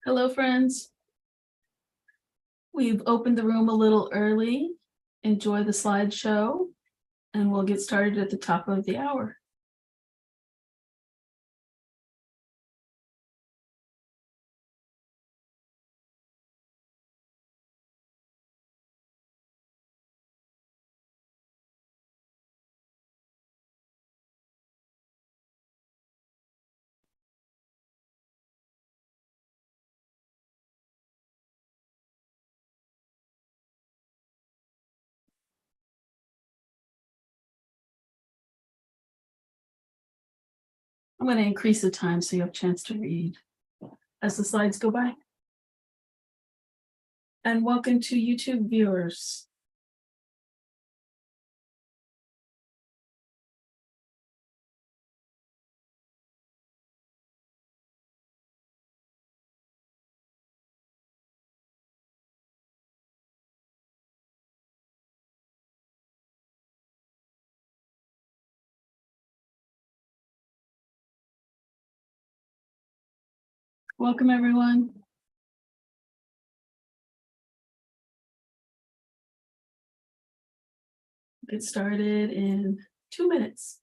Hello, friends. We've opened the room a little early. Enjoy the slideshow, and we'll get started at the top of the hour. I'm going to increase the time so you have a chance to read as the slides go by. And welcome to YouTube viewers. Welcome, everyone. Get started in 2 minutes.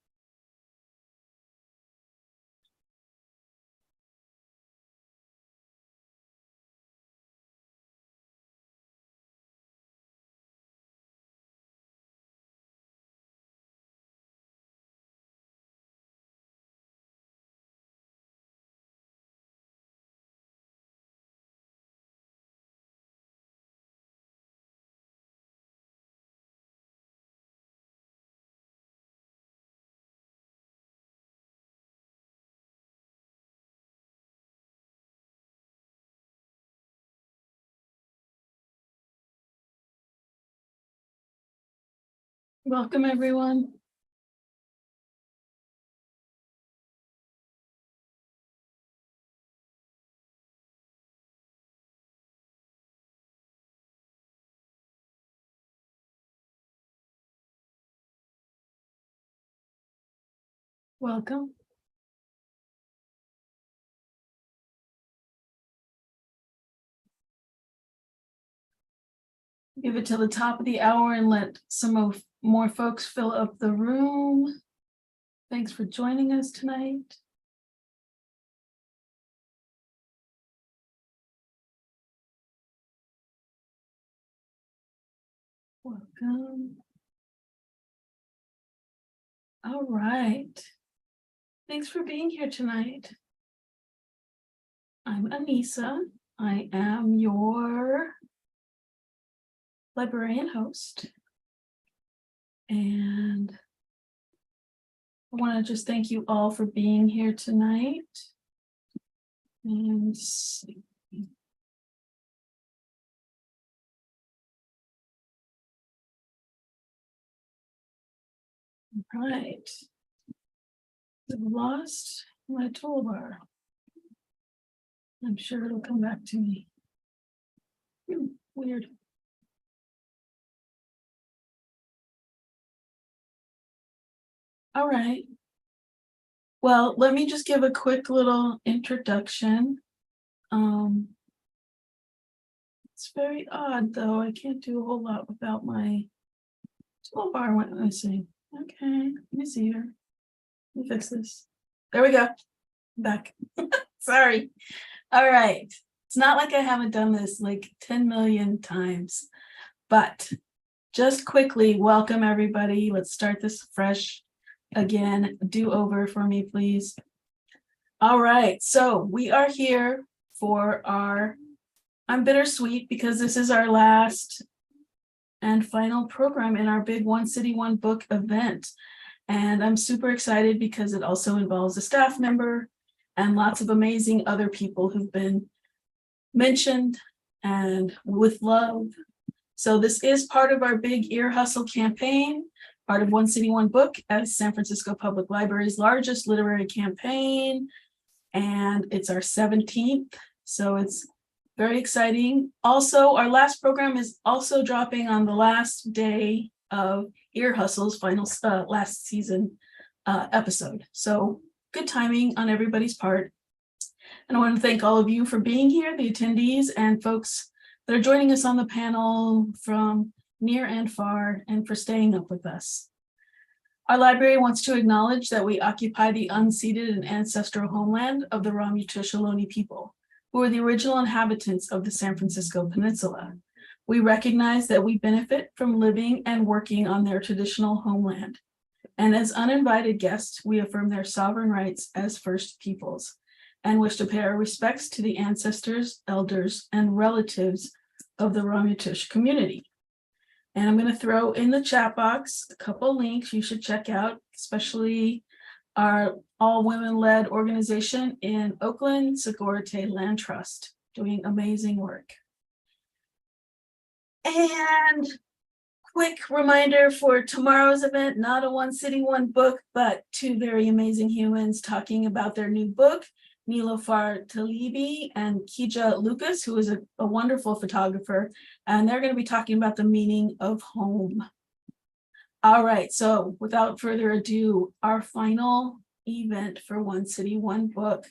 Welcome, everyone. Welcome. Give it till the top of the hour and let some more folks fill up the room. Thanks for joining us tonight. Welcome. All right. Thanks for being here tonight. I'm Anissa. I am your librarian host. And I want to just thank you all for being here tonight. And see. All right. I've lost my toolbar. I'm sure it'll come back to me. Weird. All right. Well, let me just give a quick little introduction. It's very odd, though. I can't do a whole lot without my toolbar went missing. Okay, let me see here. Let me fix this. There we go. Back. Sorry. All right. It's not like I haven't done this like 10 million times, but just quickly, welcome everybody. Let's start this fresh again. Do over for me, please. All right. So we are here for I'm bittersweet because this is our last and final program in our big One City, One Book event. And I'm super excited because it also involves a staff member and lots of amazing other people who've been mentioned and with love. So this is part of our big Ear Hustle campaign, part of One City, One Book as San Francisco Public Library's largest literary campaign. And it's our 17th, so it's very exciting. Also, our last program is also dropping on the last day of Ear Hustle's final last season episode. So good timing on everybody's part. And I want to thank all of you for being here, the attendees and folks that are joining us on the panel from near and far, and for staying up with us. Our library wants to acknowledge that we occupy the unceded and ancestral homeland of the Ramaytush Ohlone people, who are the original inhabitants of the San Francisco Peninsula. We recognize that we benefit from living and working on their traditional homeland. And as uninvited guests, we affirm their sovereign rights as First Peoples and wish to pay our respects to the ancestors, elders, and relatives of the Ramaytush community. And I'm going to throw in the chat box a couple links you should check out, especially our all-women-led organization in Oakland, Segurite Land Trust, doing amazing work. And quick reminder for tomorrow's event, not a one city, one book, but two very amazing humans talking about their new book, Niloufar Talibi and Kija Lucas, who is a wonderful photographer, and they're going to be talking about the meaning of home. All right, so without further ado, our final event for One City, One Book,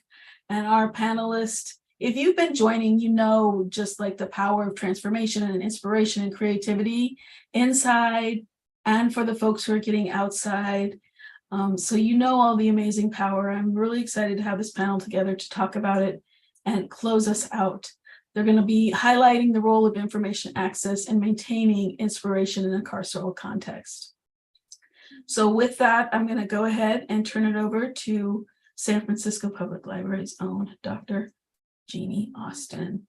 and our panelists. If you've been joining, you know just like the power of transformation and inspiration and creativity inside and for the folks who are getting outside. So you know all the amazing power. I'm really excited to have this panel together to talk about it and close us out. They're going to be highlighting the role of information access and maintaining inspiration in a carceral context. So with that, I'm going to go ahead and turn it over to San Francisco Public Library's own Dr. Jeanie Austin.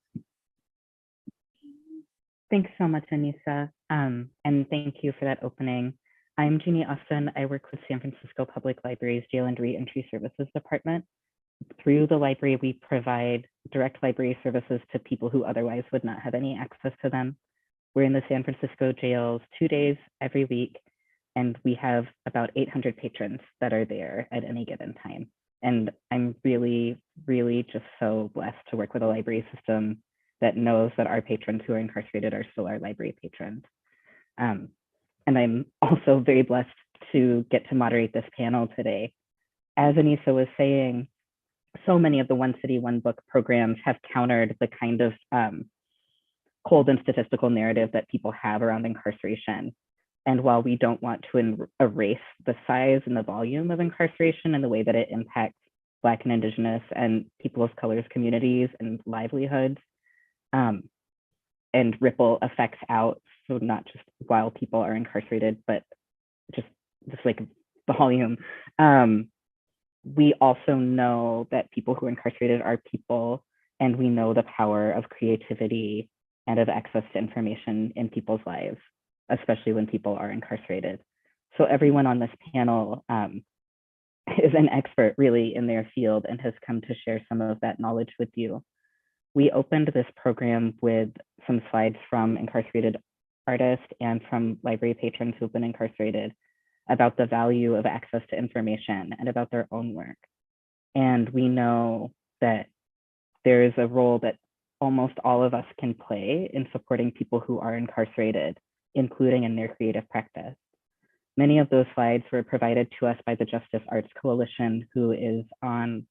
Thanks so much, Anissa, and thank you for that opening. I'm Jeanie Austin. I work with San Francisco Public Library's Jail and Reentry Services Department. Through the library, we provide direct library services to people who otherwise would not have any access to them. We're in the San Francisco jails 2 days every week, and we have about 800 patrons that are there at any given time. And I'm really, really just so blessed to work with a library system that knows that our patrons who are incarcerated are still our library patrons. And I'm also very blessed to get to moderate this panel today. As Anissa was saying, so many of the One City, One Book programs have countered the kind of cold and statistical narrative that people have around incarceration. And while we don't want to erase the size and the volume of incarceration and the way that it impacts Black and Indigenous and people of color's communities and livelihoods, and ripple effects out, so not just while people are incarcerated, but just like volume. We also know that people who are incarcerated are people, and we know the power of creativity and of access to information in people's lives, especially when people are incarcerated. So everyone on this panel is an expert really in their field and has come to share some of that knowledge with you. We opened this program with some slides from incarcerated artists and from library patrons who've been incarcerated about the value of access to information and about their own work. And we know that there is a role that almost all of us can play in supporting people who are incarcerated, including in their creative practice. Many of those slides were provided to us by the Justice Arts Coalition, who is on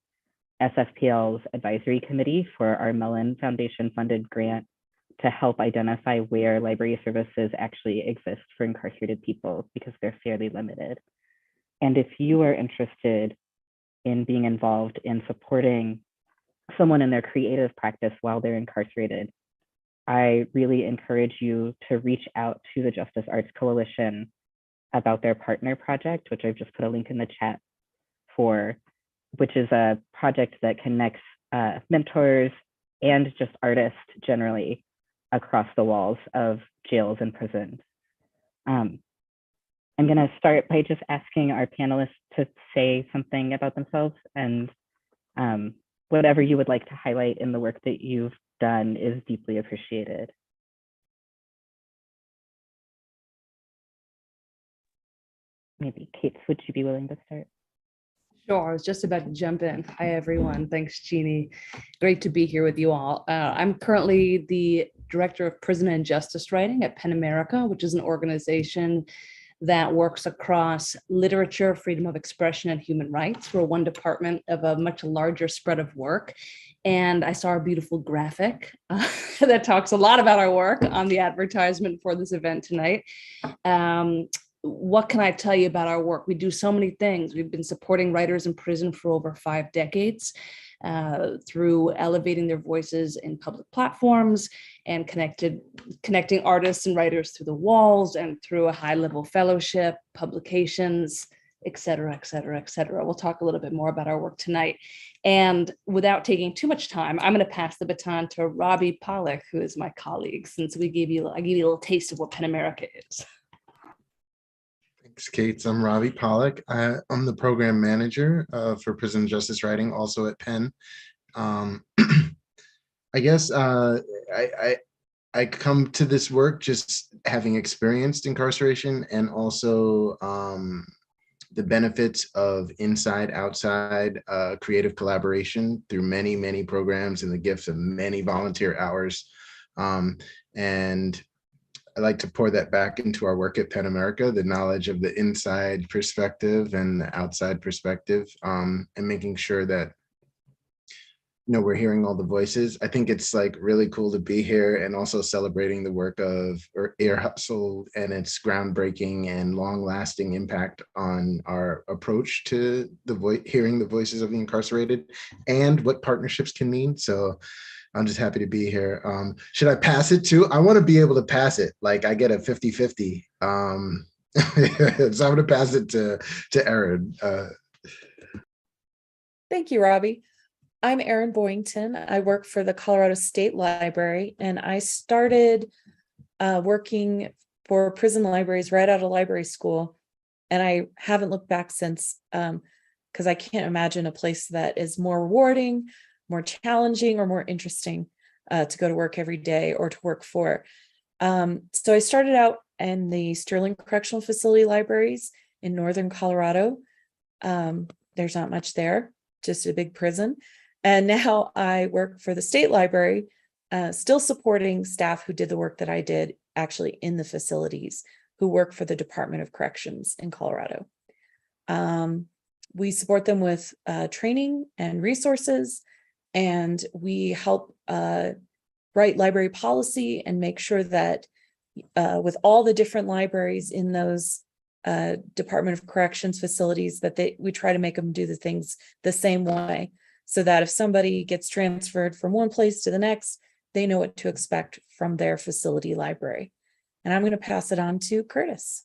SFPL's advisory committee for our Mellon Foundation funded grant to help identify where library services actually exist for incarcerated people, because they're fairly limited. And if you are interested in being involved in supporting someone in their creative practice while they're incarcerated, I really encourage you to reach out to the Justice Arts Coalition about their partner project, which I've just put a link in the chat for, which is a project that connects mentors and just artists generally across the walls of jails and prisons. I'm going to start by just asking our panelists to say something about themselves, and whatever you would like to highlight in the work that you've done is deeply appreciated. Maybe Kate, would you be willing to start? Sure, I was just about to jump in. Hi, everyone. Thanks, Jeanie. Great to be here with you all. I'm currently the Director of Prison and Justice Writing at PEN America, which is an organization that works across literature, freedom of expression, and human rights. We're one department of a much larger spread of work And I saw a beautiful graphic that talks a lot about our work on the advertisement for this event tonight. What can I tell you about our work? We do so many things. We've been supporting writers in prison for over 5 decades through elevating their voices in public platforms and connecting artists and writers through the walls and through a high-level fellowship, publications, et cetera, et cetera, et cetera. We'll talk a little bit more about our work tonight. And without taking too much time, I'm going to pass the baton to Robbie Pollack, who is my colleague, since I gave you a little taste of what PEN America is. Thanks, Kate. I'm Robbie Pollack. I'm the program manager for prison and justice writing, also at Penn. I guess I come to this work just having experienced incarceration and also the benefits of inside outside creative collaboration through many, many programs and the gifts of many volunteer hours. And I like to pour that back into our work at Penn America, the knowledge of the inside perspective and the outside perspective, and making sure that we're hearing all the voices. I think it's like really cool to be here and also celebrating the work of Ear Hustle and its groundbreaking and long-lasting impact on our approach to hearing the voices of the incarcerated and what partnerships can mean. So I'm just happy to be here. Should I pass it too? I want to be able to pass it. Like I get a 50-50. So I'm going to pass it to Erin. Thank you, Robbie. I'm Erin Boyington. I work for the Colorado State Library, and I started working for prison libraries right out of library school. And I haven't looked back since, because I can't imagine a place that is more rewarding, more challenging, or more interesting to go to work every day or to work for. So I started out in the Sterling Correctional Facility libraries in Northern Colorado. There's not much there, just a big prison. And now I work for the state library, still supporting staff who did the work that I did actually in the facilities, who work for the Department of Corrections in Colorado. We support them with training and resources, and we help write library policy and make sure that with all the different libraries in those Department of Corrections facilities, that we try to make them do the things the same way, so that if somebody gets transferred from one place to the next, they know what to expect from their facility library. And I'm going to pass it on to Curtis.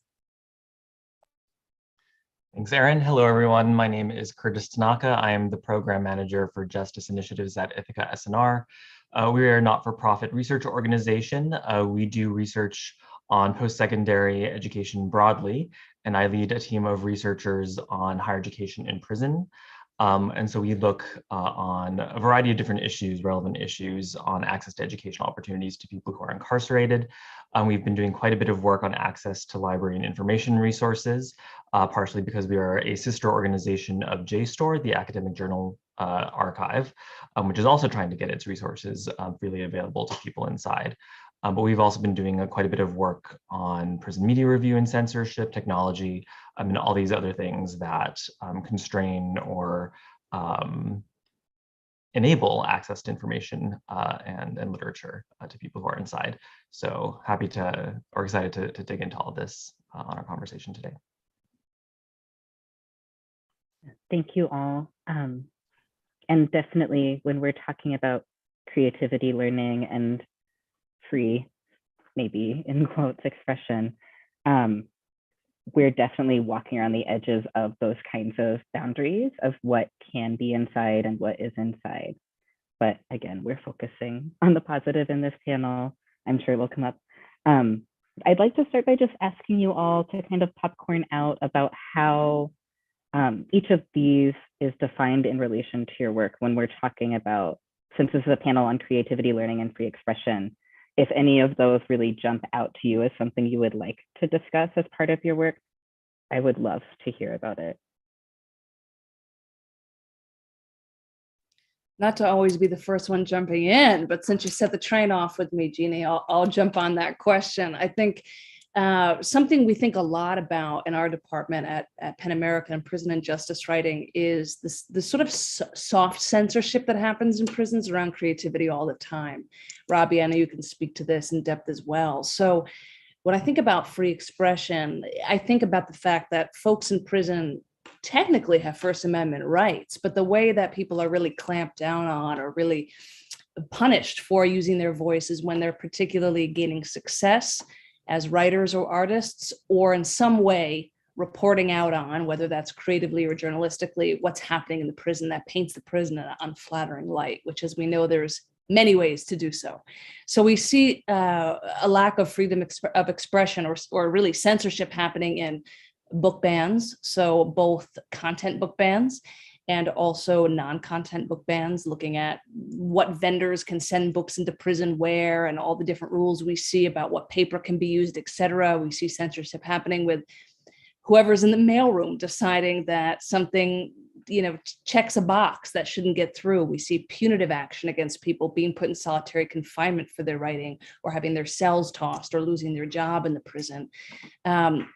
Thanks, Erin. Hello, everyone. My name is Curtis Tanaka. I am the program manager for justice initiatives at Ithaca SNR. We are a not-for-profit research organization. We do research on post-secondary education broadly, and I lead a team of researchers on higher education in prison. And so we look on a variety of different issues, relevant issues on access to educational opportunities to people who are incarcerated. We've been doing quite a bit of work on access to library and information resources, partially because we are a sister organization of JSTOR, the academic journal archive, which is also trying to get its resources freely available to people inside. But we've also been doing quite a bit of work on prison media review and censorship, technology, and all these other things that constrain or enable access to information and literature to people who are inside. So happy to, or excited to dig into all of this on our conversation today. Thank you all. And definitely when we're talking about creativity learning and free, maybe in quotes, expression, we're definitely walking around the edges of those kinds of boundaries of what can be inside and what is inside. But again, we're focusing on the positive in this panel. I'm sure it will come up. I'd like to start by just asking you all to kind of popcorn out about how each of these is defined in relation to your work when we're talking about, since this is a panel on creativity, learning, and free expression, if any of those really jump out to you as something you would like to discuss as part of your work, I would love to hear about it. Not to always be the first one jumping in, but since you set the train off with me, Jeannie, I'll jump on that question. I think Something we think a lot about in our department at Penn America and Prison and Justice Writing is this sort of soft censorship that happens in prisons around creativity all the time. Robbie, I know you can speak to this in depth as well. So when I think about free expression, I think about the fact that folks in prison technically have First Amendment rights, but the way that people are really clamped down on or really punished for using their voice is when they're particularly gaining success as writers or artists, or in some way reporting out on, whether that's creatively or journalistically, what's happening in the prison that paints the prison in an unflattering light, which, as we know, there's many ways to do so. So we see a lack of freedom of expression or really censorship happening in book bans. So both content book bans and also non-content book bans, looking at what vendors can send books into prison where and all the different rules we see about what paper can be used, et cetera. We see censorship happening with whoever's in the mailroom deciding that something, checks a box that shouldn't get through. We see punitive action against people being put in solitary confinement for their writing or having their cells tossed or losing their job in the prison.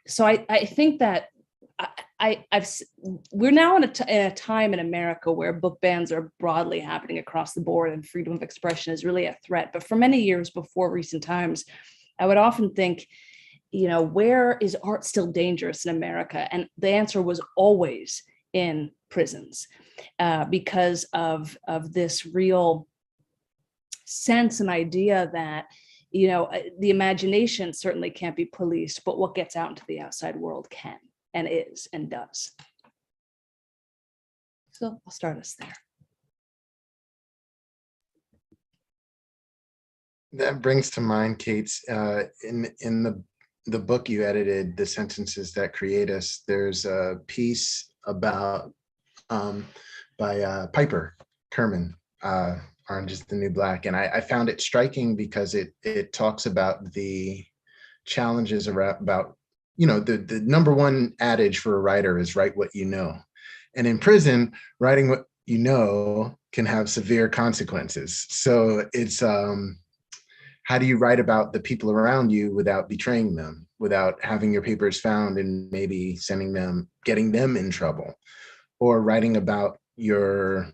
So I think that we're now in a time in America where book bans are broadly happening across the board and freedom of expression is really a threat. But for many years before recent times, I would often think, where is art still dangerous in America? And the answer was always in prisons, because of this real sense and idea that, the imagination certainly can't be policed, but what gets out into the outside world can. And is and does. So I'll start us there. That brings to mind, Kate's, in the book you edited, The Sentences That Create Us, there's a piece about by Piper Kerman, Orange is the New Black. And I found it striking because it talks about the challenges about the number one adage for a writer is write what you know. And in prison, writing what you know can have severe consequences. So it's how do you write about the people around you without betraying them, without having your papers found and maybe getting them in trouble, or writing about your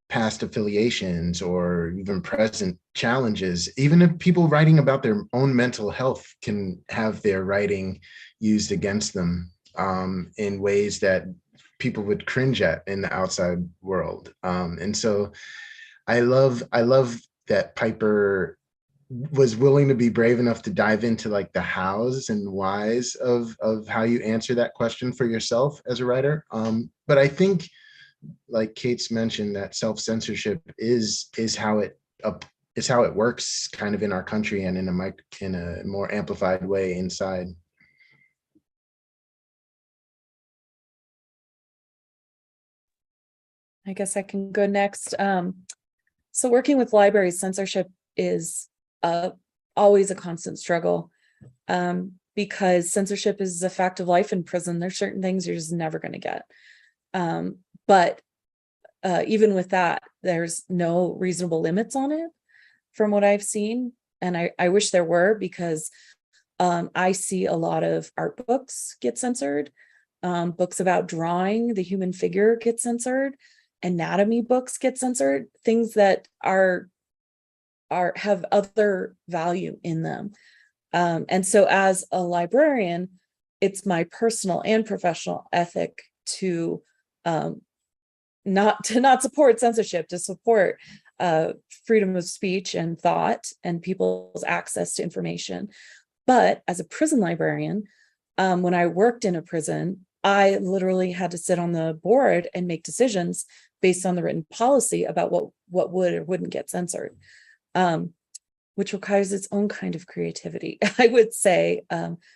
past affiliations or even present challenges. Even if people writing about their own mental health can have their writing used against them in ways that people would cringe at in the outside world. And so I love that Piper was willing to be brave enough to dive into like the hows and whys of how you answer that question for yourself as a writer. But I think, like Kate's mentioned, that self-censorship is how it works kind of in our country and in a more amplified way inside. I guess I can go next. So working with libraries, censorship is always a constant struggle, because censorship is a fact of life in prison. There's certain things you're just never going to get. But even with that, there's no reasonable limits on it from what I've seen. And I wish there were, because I see a lot of art books get censored, books about drawing the human figure get censored, anatomy books get censored, things that have other value in them. And so as a librarian, it's my personal and professional ethic to not support censorship, to support freedom of speech and thought and people's access to information. But as a prison librarian, when I worked in a prison, I literally had to sit on the board and make decisions based on the written policy about what would or wouldn't get censored, which requires its own kind of creativity, I would say,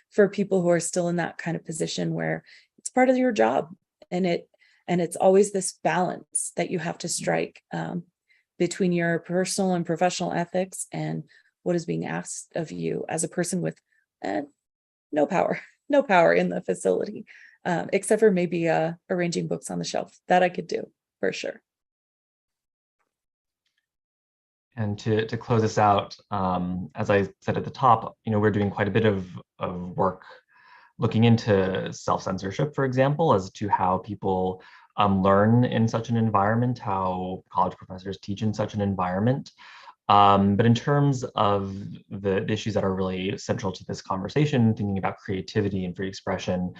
for people who are still in that kind of position where it's part of your job. And it's always this balance that you have to strike between your personal and professional ethics and what is being asked of you as a person with no power in the facility, except for maybe arranging books on the shelf. That I could do for sure. And to close this out, as I said at the top, we're doing quite a bit of work looking into self-censorship, for example, as to how people learn in such an environment, how college professors teach in such an environment. But in terms of the issues that are really central to this conversation, thinking about creativity and free expression,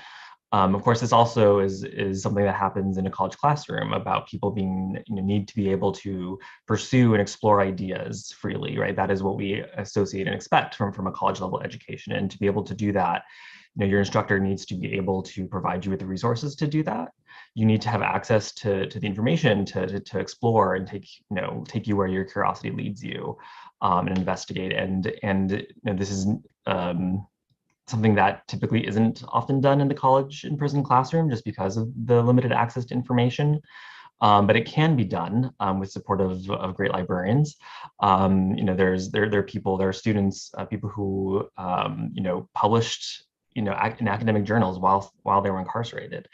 of course, this also is something that happens in a college classroom about people being need to be able to pursue and explore ideas freely, right? That is what we associate and expect from a college level education. And to be able to do that, your instructor needs to be able to provide you with the resources to do that. You need to have access to the information to explore and take you where your curiosity leads you, and investigate. And this is something that typically isn't often done in the college and prison classroom just because of the limited access to information. But it can be done with support of great librarians. There are students, people who published in academic journals while they were incarcerated,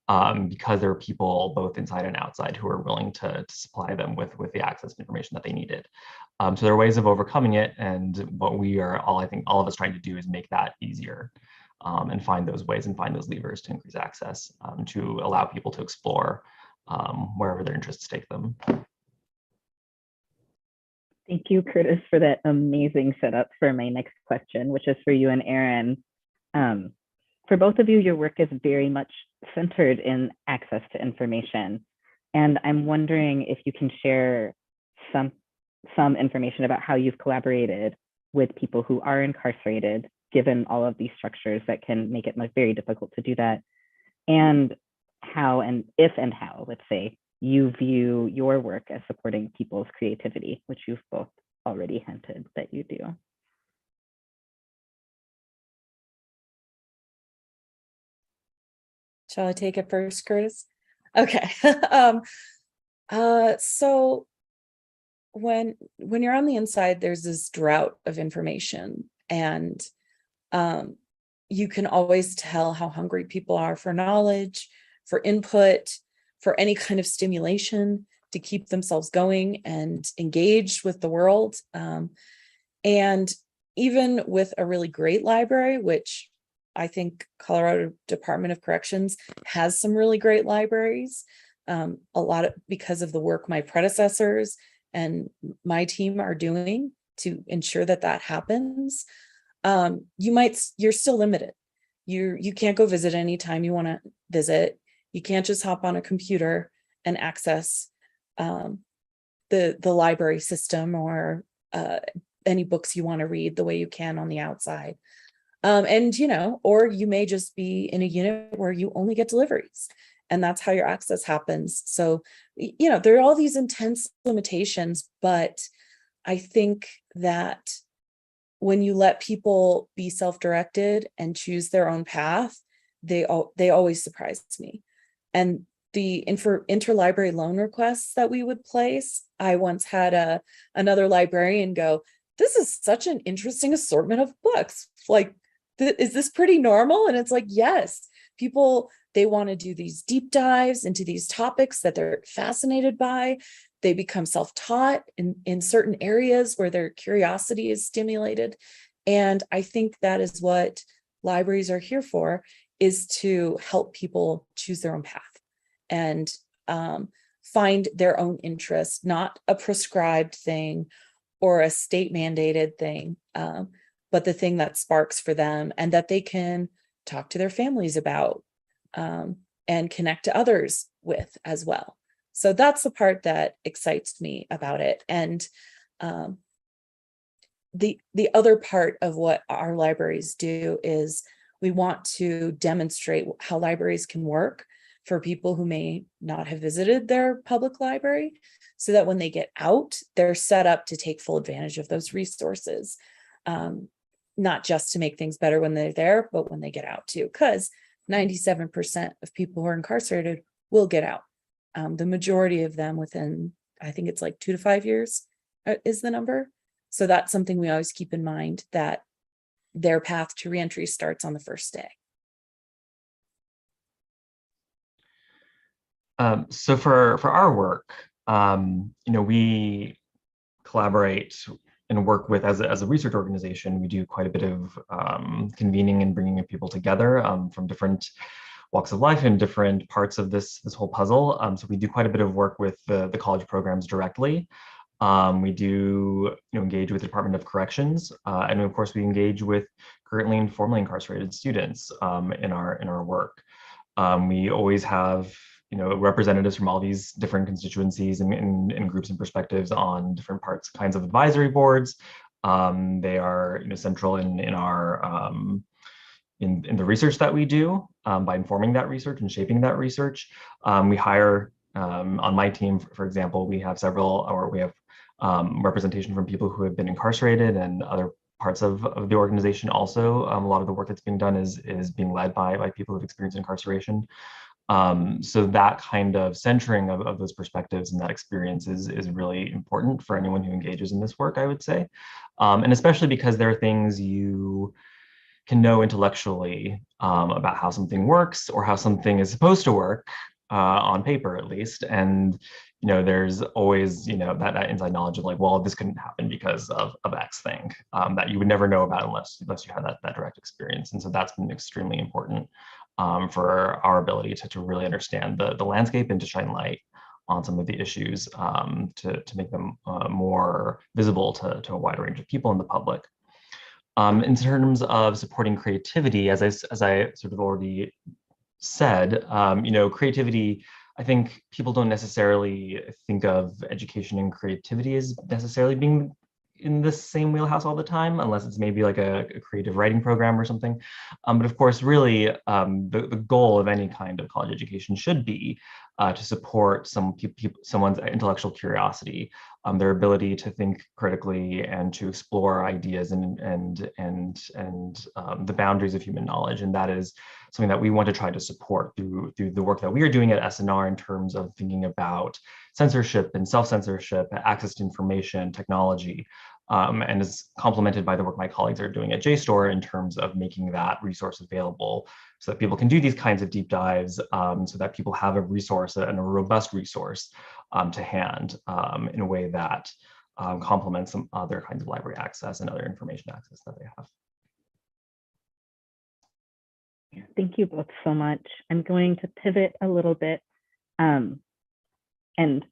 because there are people both inside and outside who are willing to supply them with the access to information that they needed. So there are ways of overcoming it, and what I think all of us trying to do is make that easier, and find those ways and find those levers to increase access, to allow people to explore wherever their interests take them. Thank you, Curtis, for that amazing setup for my next question, which is for you and Aaron. For both of you, your work is very much centered in access to information. And I'm wondering if you can share some information about how you've collaborated with people who are incarcerated, given all of these structures that can make it very difficult to do that, and how and how, let's say, you view your work as supporting people's creativity, which you've both already hinted that you do. Shall I take it first, Curtis? Okay. So when you're on the inside, there's this drought of information, and you can always tell how hungry people are for knowledge, for input, for any kind of stimulation to keep themselves going and engaged with the world. And even with a really great library, which I think Colorado Department of Corrections has some really great libraries, a lot because of the work my predecessors and my team are doing to ensure that happens. You're still limited. You can't go visit anytime you want to visit. You can't just hop on a computer and access the library system or any books you want to read the way you can on the outside. Or you may just be in a unit where you only get deliveries, and that's how your access happens. So, there are all these intense limitations, but I think that when you let people be self-directed and choose their own path, they always surprise me. And the interlibrary loan requests that we would place, I once had another librarian go, "This is such an interesting assortment of books. Like, is this pretty normal?" And it's like, yes, people, they want to do these deep dives into these topics that they're fascinated by. They become self-taught in certain areas where their curiosity is stimulated. And I think that is what libraries are here for, is to help people choose their own path and find their own interests, not a prescribed thing or a state mandated thing, but the thing that sparks for them and that they can talk to their families about, and connect to others with as well. So that's the part that excites me about it. And the other part of what our libraries do is we want to demonstrate how libraries can work for people who may not have visited their public library, so that when they get out, they're set up to take full advantage of those resources. Not just to make things better when they're there, but when they get out too, because 97% of people who are incarcerated will get out. The majority of them within, I think it's like 2 to 5 years is the number. So that's something we always keep in mind, that their path to reentry starts on the first day. So for our work, we collaborate and work with as a research organization. We do quite a bit of convening and bringing people together from different walks of life and different parts of this whole puzzle. So we do quite a bit of work with the college programs directly. We do engage with the Department of Corrections, and of course we engage with currently and formerly incarcerated students in our work. We always have representatives from all these different constituencies and groups and perspectives on different kinds of advisory boards. They are central in our in the research that we do by informing that research and shaping that research. We hire on my team, for example, we have representation from people who have been incarcerated, and other parts of the organization also. A lot of the work that's being done is being led by people who've experienced incarceration. So that kind of centering of those perspectives and that experience is really important for anyone who engages in this work, I would say. And especially because there are things you can know intellectually about how something works or how something is supposed to work on paper, at least. And there's always that inside knowledge of like, well, this couldn't happen because of X thing that you would never know about unless you had that direct experience. And so that's been extremely important for our ability to really understand the landscape and to shine light on some of the issues to make them more visible to a wide range of people in the public. In terms of supporting creativity, as I sort of already said, creativity, I think people don't necessarily think of education and creativity as necessarily being in the same wheelhouse all the time, unless it's maybe like a creative writing program or something. But of course, really, the goal of any kind of college education should be to support someone's intellectual curiosity, their ability to think critically and to explore ideas and the boundaries of human knowledge. And that is something that we want to try to support through the work that we are doing at SNR in terms of thinking about censorship and self-censorship, access to information, technology, and is complemented by the work my colleagues are doing at JSTOR in terms of making that resource available so that people can do these kinds of deep dives, so that people have a resource and a robust resource to hand in a way that complements some other kinds of library access and other information access that they have. Thank you both so much. I'm going to pivot a little bit. And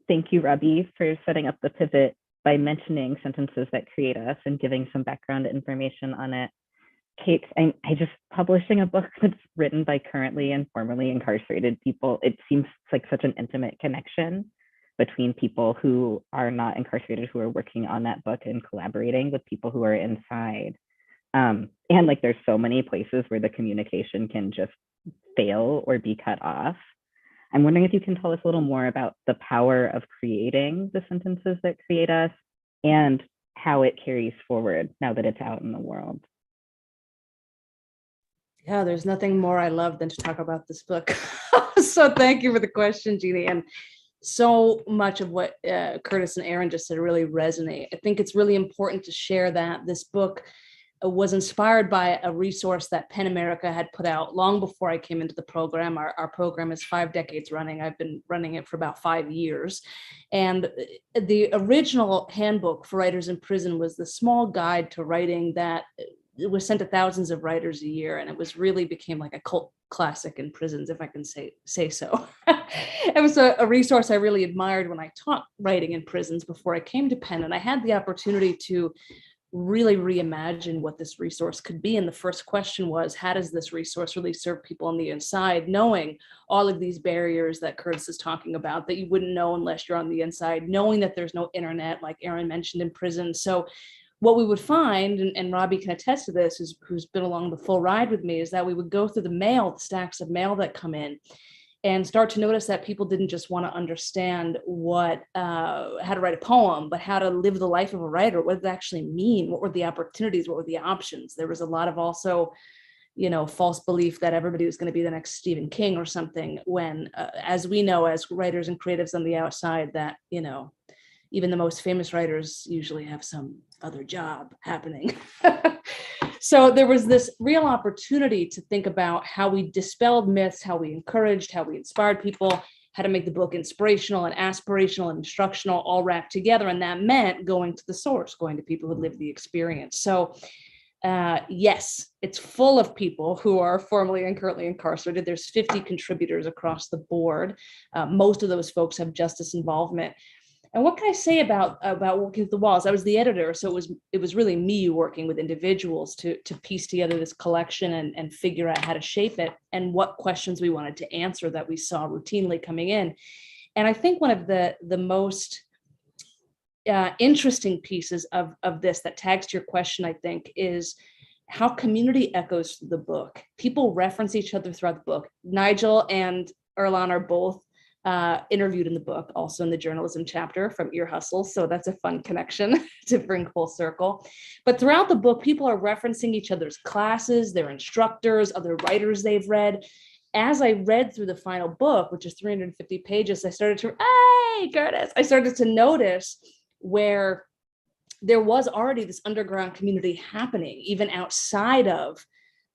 thank you, Robbie, for setting up the pivot by mentioning sentences that create us and giving some background information on it. Kate, I just publishing a book that's written by currently and formerly incarcerated people. It seems like such an intimate connection between people who are not incarcerated, who are working on that book and collaborating with people who are inside. And like there's so many places where the communication can just fail or be cut off. I'm wondering if you can tell us a little more about the power of creating the sentences that create us and how it carries forward now that it's out in the world. Yeah, there's nothing more I love than to talk about this book. So thank you for the question, Jeanie. And so much of what Curtis and Aaron just said really resonate. I think it's really important to share that this book was inspired by a resource that PEN America had put out long before I came into the program. Our program is 5 decades running. I've been running it for about 5 years. And the original handbook for writers in prison was the small guide to writing that it was sent to thousands of writers a year. And it was really became like a cult classic in prisons, if I can say so. It was a resource I really admired when I taught writing in prisons before I came to PEN. And I had the opportunity to really reimagine what this resource could be. And the first question was, how does this resource really serve people on the inside, knowing all of these barriers that Curtis is talking about that you wouldn't know unless you're on the inside, knowing that there's no internet, like Aaron mentioned, in prison. So what we would find, and Robbie can attest to this, who's been along the full ride with me, is that we would go through the mail, the stacks of mail that come in, and start to notice that people didn't just want to understand how to write a poem, but how to live the life of a writer. What did it actually mean? What were the opportunities? What were the options? There was a lot of also, false belief that everybody was going to be the next Stephen King or something, when, as we know, as writers and creatives on the outside, that, even the most famous writers usually have some other job happening. So there was this real opportunity to think about how we dispelled myths, how we encouraged, how we inspired people, how to make the book inspirational and aspirational and instructional all wrapped together. And that meant going to the source, going to people who lived the experience. So yes, it's full of people who are formerly and currently incarcerated. There's 50 contributors across the board. Most of those folks have justice involvement. And what can I say about Working with the Walls? I was the editor, so it was really me working with individuals to piece together this collection and figure out how to shape it and what questions we wanted to answer that we saw routinely coming in. And I think one of the most interesting pieces of this that tags to your question, I think, is how community echoes through the book. People reference each other throughout the book. Nigel and Erlan are both interviewed in the book, also in the journalism chapter from Ear Hustle. So that's a fun connection to bring full circle. But throughout the book, people are referencing each other's classes, their instructors, other writers they've read. As I read through the final book, which is 350 pages, I started to notice where there was already this underground community happening, even outside of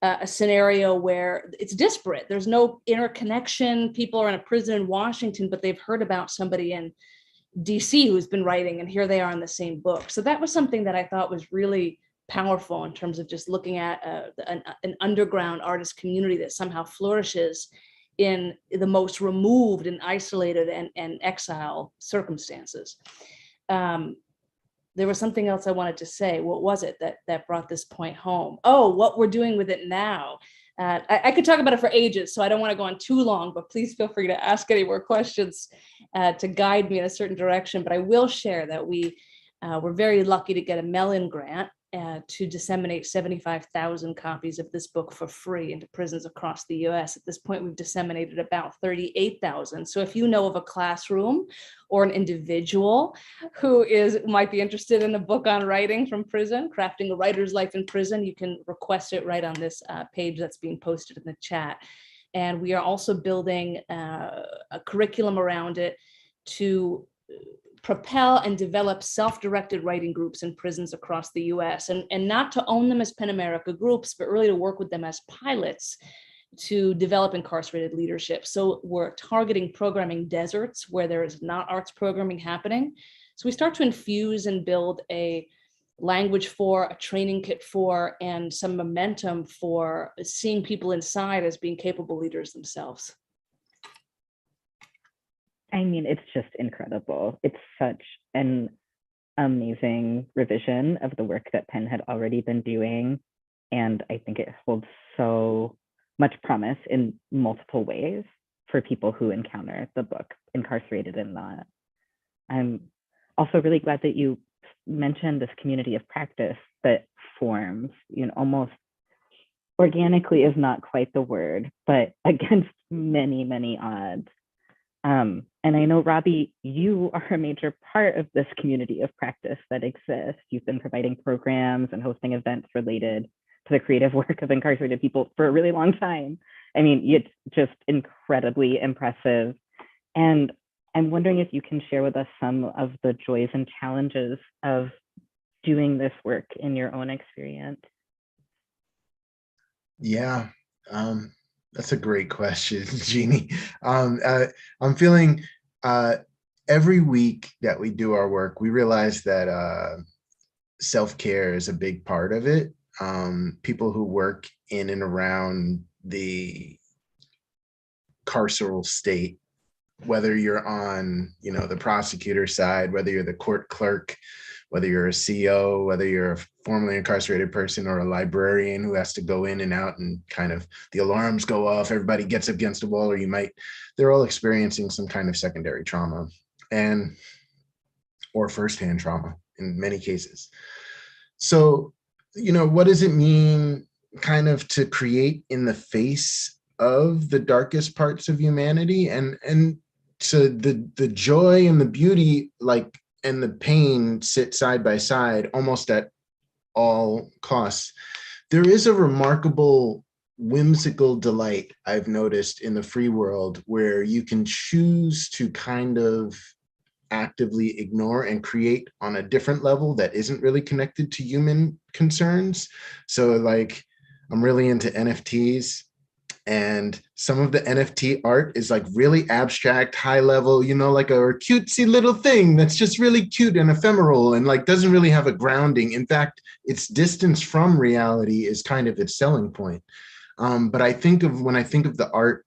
a scenario where it's disparate. There's no interconnection. People are in a prison in Washington, but they've heard about somebody in DC who's been writing, and here they are in the same book. So that was something that I thought was really powerful in terms of just looking at an underground artist community that somehow flourishes in the most removed and isolated and exile circumstances. There was something else I wanted to say. What was it that brought this point home? Oh, what we're doing with it now. I could talk about it for ages, so I don't want to go on too long, but please feel free to ask any more questions to guide me in a certain direction. But I will share that we were very lucky to get a Mellon grant to disseminate 75,000 copies of this book for free into prisons across the US. At this point, we've disseminated about 38,000. So if you know of a classroom or an individual who might be interested in a book on writing from prison, crafting a writer's life in prison, you can request it right on this page that's being posted in the chat. And we are also building a curriculum around it to propel and develop self-directed writing groups in prisons across the US, and not to own them as PEN America groups, but really to work with them as pilots to develop incarcerated leadership. So we're targeting programming deserts where there is not arts programming happening. So we start to infuse and build a language for, a training kit for, and some momentum for seeing people inside as being capable leaders themselves. I mean, it's just incredible. It's such an amazing revision of the work that Penn had already been doing. And I think it holds so much promise in multiple ways for people who encounter the book, Incarcerated and Not. I'm also really glad that you mentioned this community of practice that forms, almost organically is not quite the word, but against many, many odds. And I know, Robbie, you are a major part of this community of practice that exists. You've been providing programs and hosting events related to the creative work of incarcerated people for a really long time. I mean, it's just incredibly impressive. And I'm wondering if you can share with us some of the joys and challenges of doing this work in your own experience. Yeah, that's a great question, Jeannie. I'm feeling every week that we do our work, we realize that self-care is a big part of it. People who work in and around the carceral state, whether you're on, the prosecutor side, whether you're the court clerk, whether you're a CO, whether you're a formerly incarcerated person or a librarian who has to go in and out and kind of the alarms go off, everybody gets against a wall, or they're all experiencing some kind of secondary trauma or firsthand trauma in many cases. So, what does it mean kind of to create in the face of the darkest parts of humanity? And so the joy and the beauty, and the pain sit side by side almost at all costs. There is a remarkable whimsical delight I've noticed in the free world where you can choose to kind of actively ignore and create on a different level that isn't really connected to human concerns. So I'm really into NFTs, and some of the NFT art is like really abstract, high level, you know, like a cutesy little thing that's just really cute and ephemeral and like doesn't really have a grounding. In fact, its distance from reality is kind of its selling point. But I think of, when I think of the art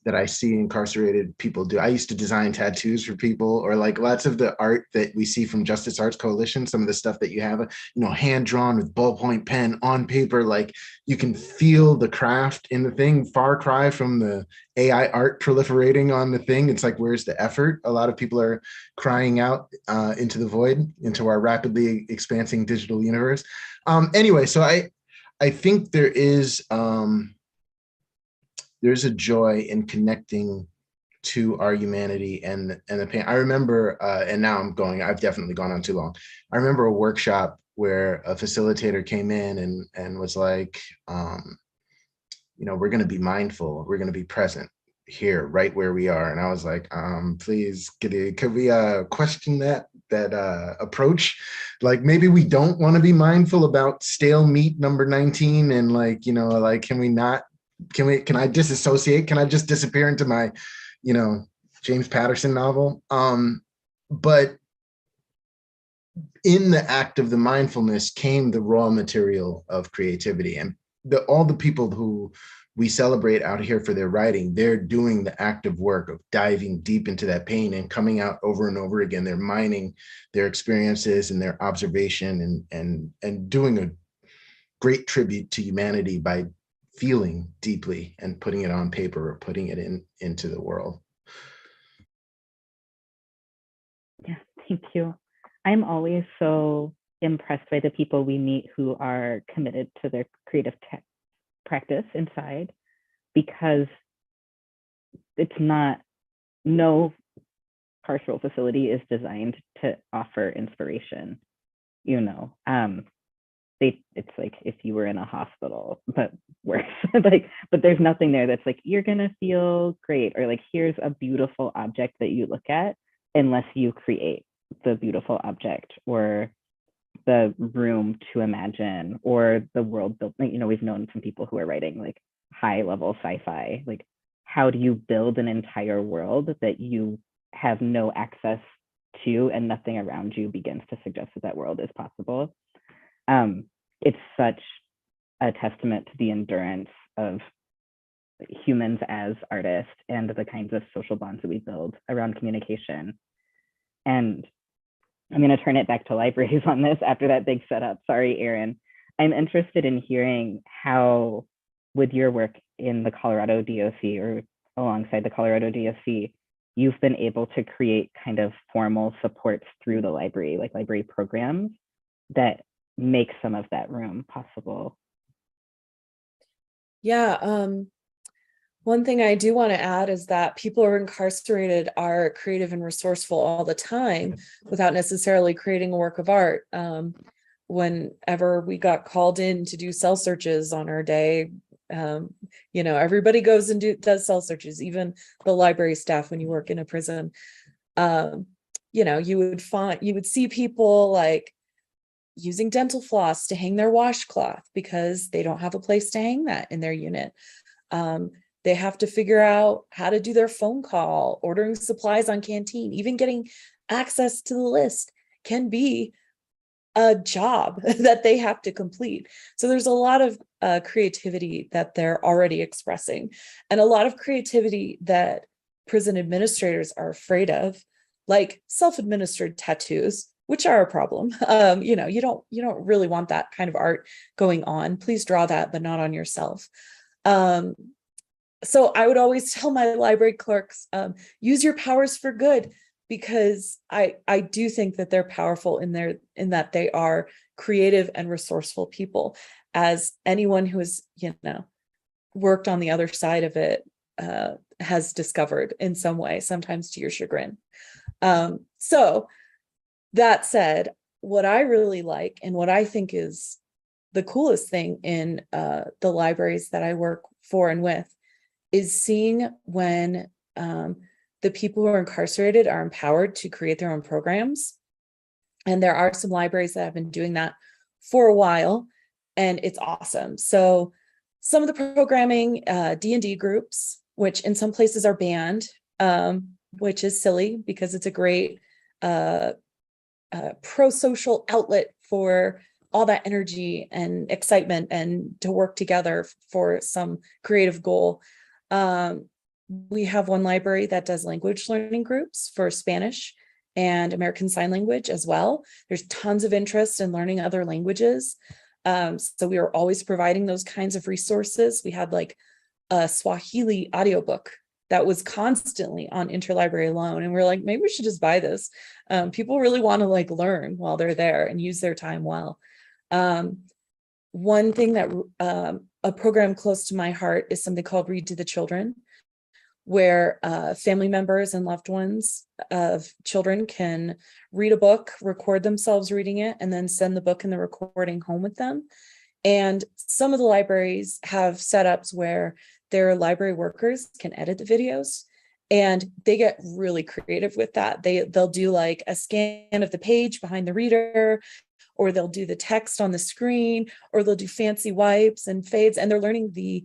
that I see incarcerated people do. I used to design tattoos for people, or like lots of the art that we see from Justice Arts Coalition, some of the stuff that you have, you know, hand drawn with ballpoint pen on paper, like you can feel the craft in the thing, far cry from the AI art proliferating on the thing. It's like, where's the effort? A lot of people are crying out into the void, into our rapidly expanding digital universe. Anyway, so I think there is, there's a joy in connecting to our humanity and the pain. I remember, and now I've definitely gone on too long. I remember a workshop where a facilitator came in and was like, you know, we're going to be mindful, we're going to be present here, right where we are. And I was like, please, could we question that approach? Like, maybe we don't want to be mindful about stale meat number 19, and like, you know, like, can I disassociate? Can I just disappear into my, you know, James Patterson novel? But in the act of the mindfulness came the raw material of creativity. And all the people who we celebrate out here for their writing, they're doing the active work of diving deep into that pain and coming out over and over again. They're mining their experiences and their observation and doing a great tribute to humanity by feeling deeply and putting it on paper or putting it into the world. Yeah, thank you. I'm always so impressed by the people we meet who are committed to their creative practice inside, because no carceral facility is designed to offer inspiration, you know. It's like if you were in a hospital, but worse. Like, but there's nothing there that's like, you're gonna feel great, or like, here's a beautiful object that you look at, unless you create the beautiful object or the room to imagine or the world built. You know, we've known some people who are writing like high level sci-fi. Like, how do you build an entire world that you have no access to and nothing around you begins to suggest that world is possible? It's such a testament to the endurance of humans as artists and the kinds of social bonds that we build around communication. And I'm going to turn it back to libraries on this after that big setup. Sorry, Aaron. I'm interested in hearing how, with your work in the Colorado DOC or alongside the Colorado DOC, you've been able to create kind of formal supports through the library, like library programs that make some of that room possible. Yeah, one thing I do want to add is that people who are incarcerated are creative and resourceful all the time without necessarily creating a work of art. Whenever we got called in to do cell searches on our day, you know, everybody goes and does cell searches, even the library staff when you work in a prison. You know, you would see people like using dental floss to hang their washcloth because they don't have a place to hang that in their unit. They have to figure out how to do their phone call, ordering supplies on Canteen, even getting access to the list can be a job that they have to complete. So there's a lot of creativity that they're already expressing, and a lot of creativity that prison administrators are afraid of, like self-administered tattoos, which are a problem. You know, you don't really want that kind of art going on. Please draw that, but not on yourself. So I would always tell my library clerks, use your powers for good, because I do think that they're powerful in that they are creative and resourceful people, as anyone who has, you know, worked on the other side of it has discovered in some way, sometimes to your chagrin. So that said, what I really like and what I think is the coolest thing in the libraries that I work for and with is seeing when the people who are incarcerated are empowered to create their own programs. And there are some libraries that have been doing that for a while, and it's awesome. So Some of the programming, D&D groups, which in some places are banned, which is silly because it's a great pro-social outlet for all that energy and excitement and to work together for some creative goal. We have one library that does language learning groups for Spanish and American Sign Language as well. There's tons of interest in learning other languages. So we are always providing those kinds of resources. We had like a Swahili audiobook that was constantly on interlibrary loan. And we're like, maybe we should just buy this. People really want to like learn while they're there and use their time well. One thing that a program close to my heart is something called Read to the Children, where family members and loved ones of children can read a book, record themselves reading it, and then send the book and the recording home with them. And some of the libraries have setups where their library workers can edit the videos, and they get really creative with that. They'll do like a scan of the page behind the reader, or they'll do the text on the screen, or they'll do fancy wipes and fades, and they're learning the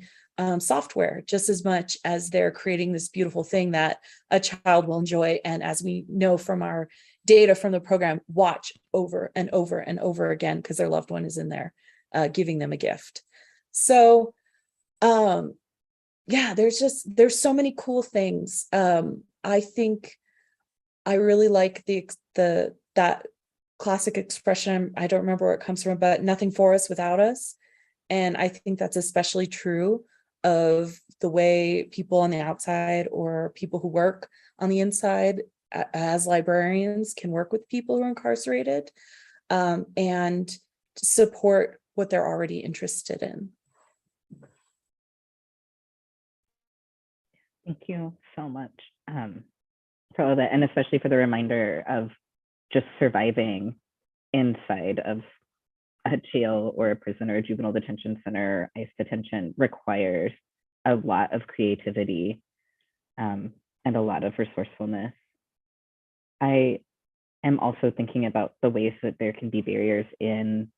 software just as much as they're creating this beautiful thing that a child will enjoy. And as we know from our data from the program, watch over and over and over again because their loved one is in there giving them a gift. So yeah, there's so many cool things. I think I really like that classic expression. I don't remember where it comes from, but nothing for us without us. And I think that's especially true of the way people on the outside or people who work on the inside as librarians can work with people who are incarcerated and support what they're already interested in. Thank you so much for all that, and especially for the reminder of just surviving inside of a jail or a prison or a juvenile detention center, ICE detention requires a lot of creativity and a lot of resourcefulness. I am also thinking about the ways that there can be barriers in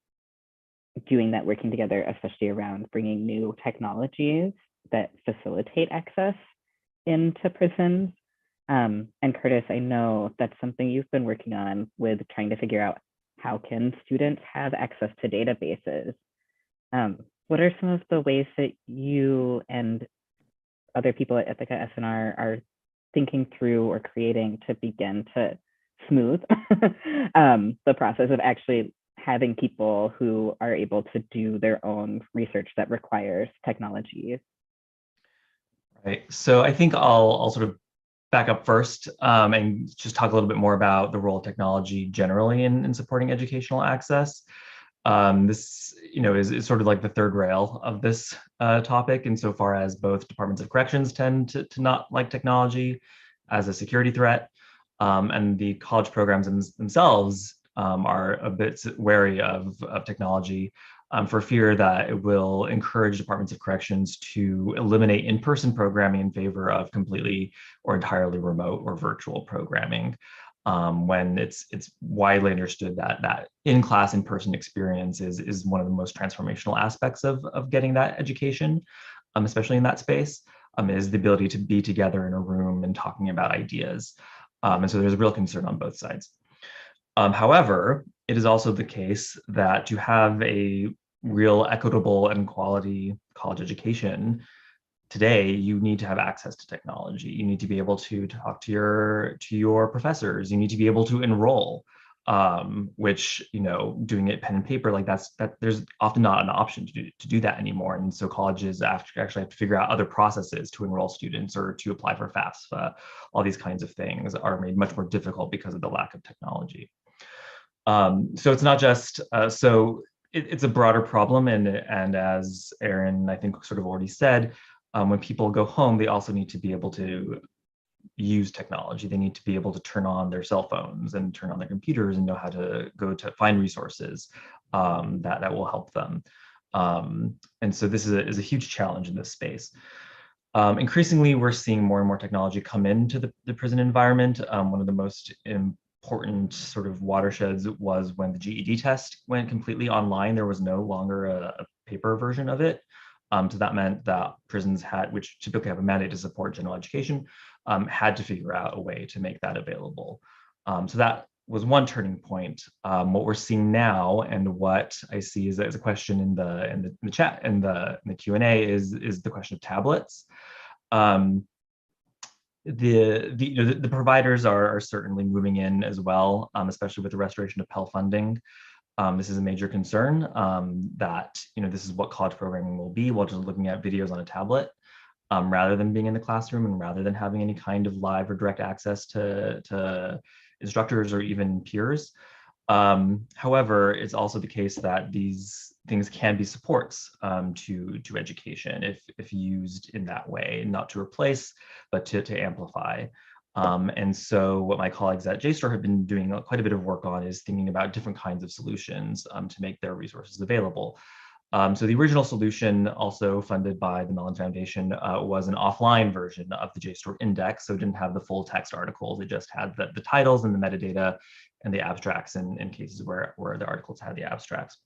doing that, working together, especially around bringing new technologies that facilitate access into prisons. And Curtis, I know that's something you've been working on with trying to figure out how can students have access to databases. What are some of the ways that you and other people at Ithaca SNR are thinking through or creating to begin to smooth the process of actually having people who are able to do their own research that requires technology? Right. So I think I'll sort of back up first and just talk a little bit more about the role of technology generally in supporting educational access. This, is sort of like the third rail of this topic, insofar as both departments of corrections tend to not like technology as a security threat, and the college programs themselves are a bit wary of technology for fear that it will encourage departments of corrections to eliminate in-person programming in favor of completely or entirely remote or virtual programming. When it's widely understood that in-class, in-person experience is one of the most transformational aspects of getting that education, especially in that space, is the ability to be together in a room and talking about ideas. And so there's a real concern on both sides. However, it is also the case that to have a real equitable and quality college education today, you need to have access to technology. You need to be able to talk to your professors. You need to be able to enroll, which, doing it pen and paper, like that there's often not an option to do that anymore. And so colleges actually have to figure out other processes to enroll students or to apply for FAFSA. All these kinds of things are made much more difficult because of the lack of technology. So it's not just, it's a broader problem. And as Erin, I think, sort of already said, when people go home, they also need to be able to use technology. They need to be able to turn on their cell phones and turn on their computers and know how to go to find resources that will help them. And so this is a huge challenge in this space. Increasingly, we're seeing more and more technology come into the prison environment. One of the most important sort of watersheds was when the GED test went completely online. There was no longer a paper version of it. So that meant that prisons had, which typically have a mandate to support general education, had to figure out a way to make that available. So that was one turning point. What we're seeing now, and what I see is a question in the chat, in the Q&A, is the question of tablets. The providers are certainly moving in as well, especially with the restoration of Pell funding. This is a major concern, that this is what college programming will be, while just looking at videos on a tablet, rather than being in the classroom, and rather than having any kind of live or direct access to instructors or even peers. However, it's also the case that these things can be supports to education if used in that way, not to replace, but to amplify. And so what my colleagues at JSTOR have been doing quite a bit of work on is thinking about different kinds of solutions to make their resources available. So the original solution, also funded by the Mellon Foundation, was an offline version of the JSTOR index. So it didn't have the full text articles. It just had the titles and the metadata and the abstracts in cases where the articles had the abstracts.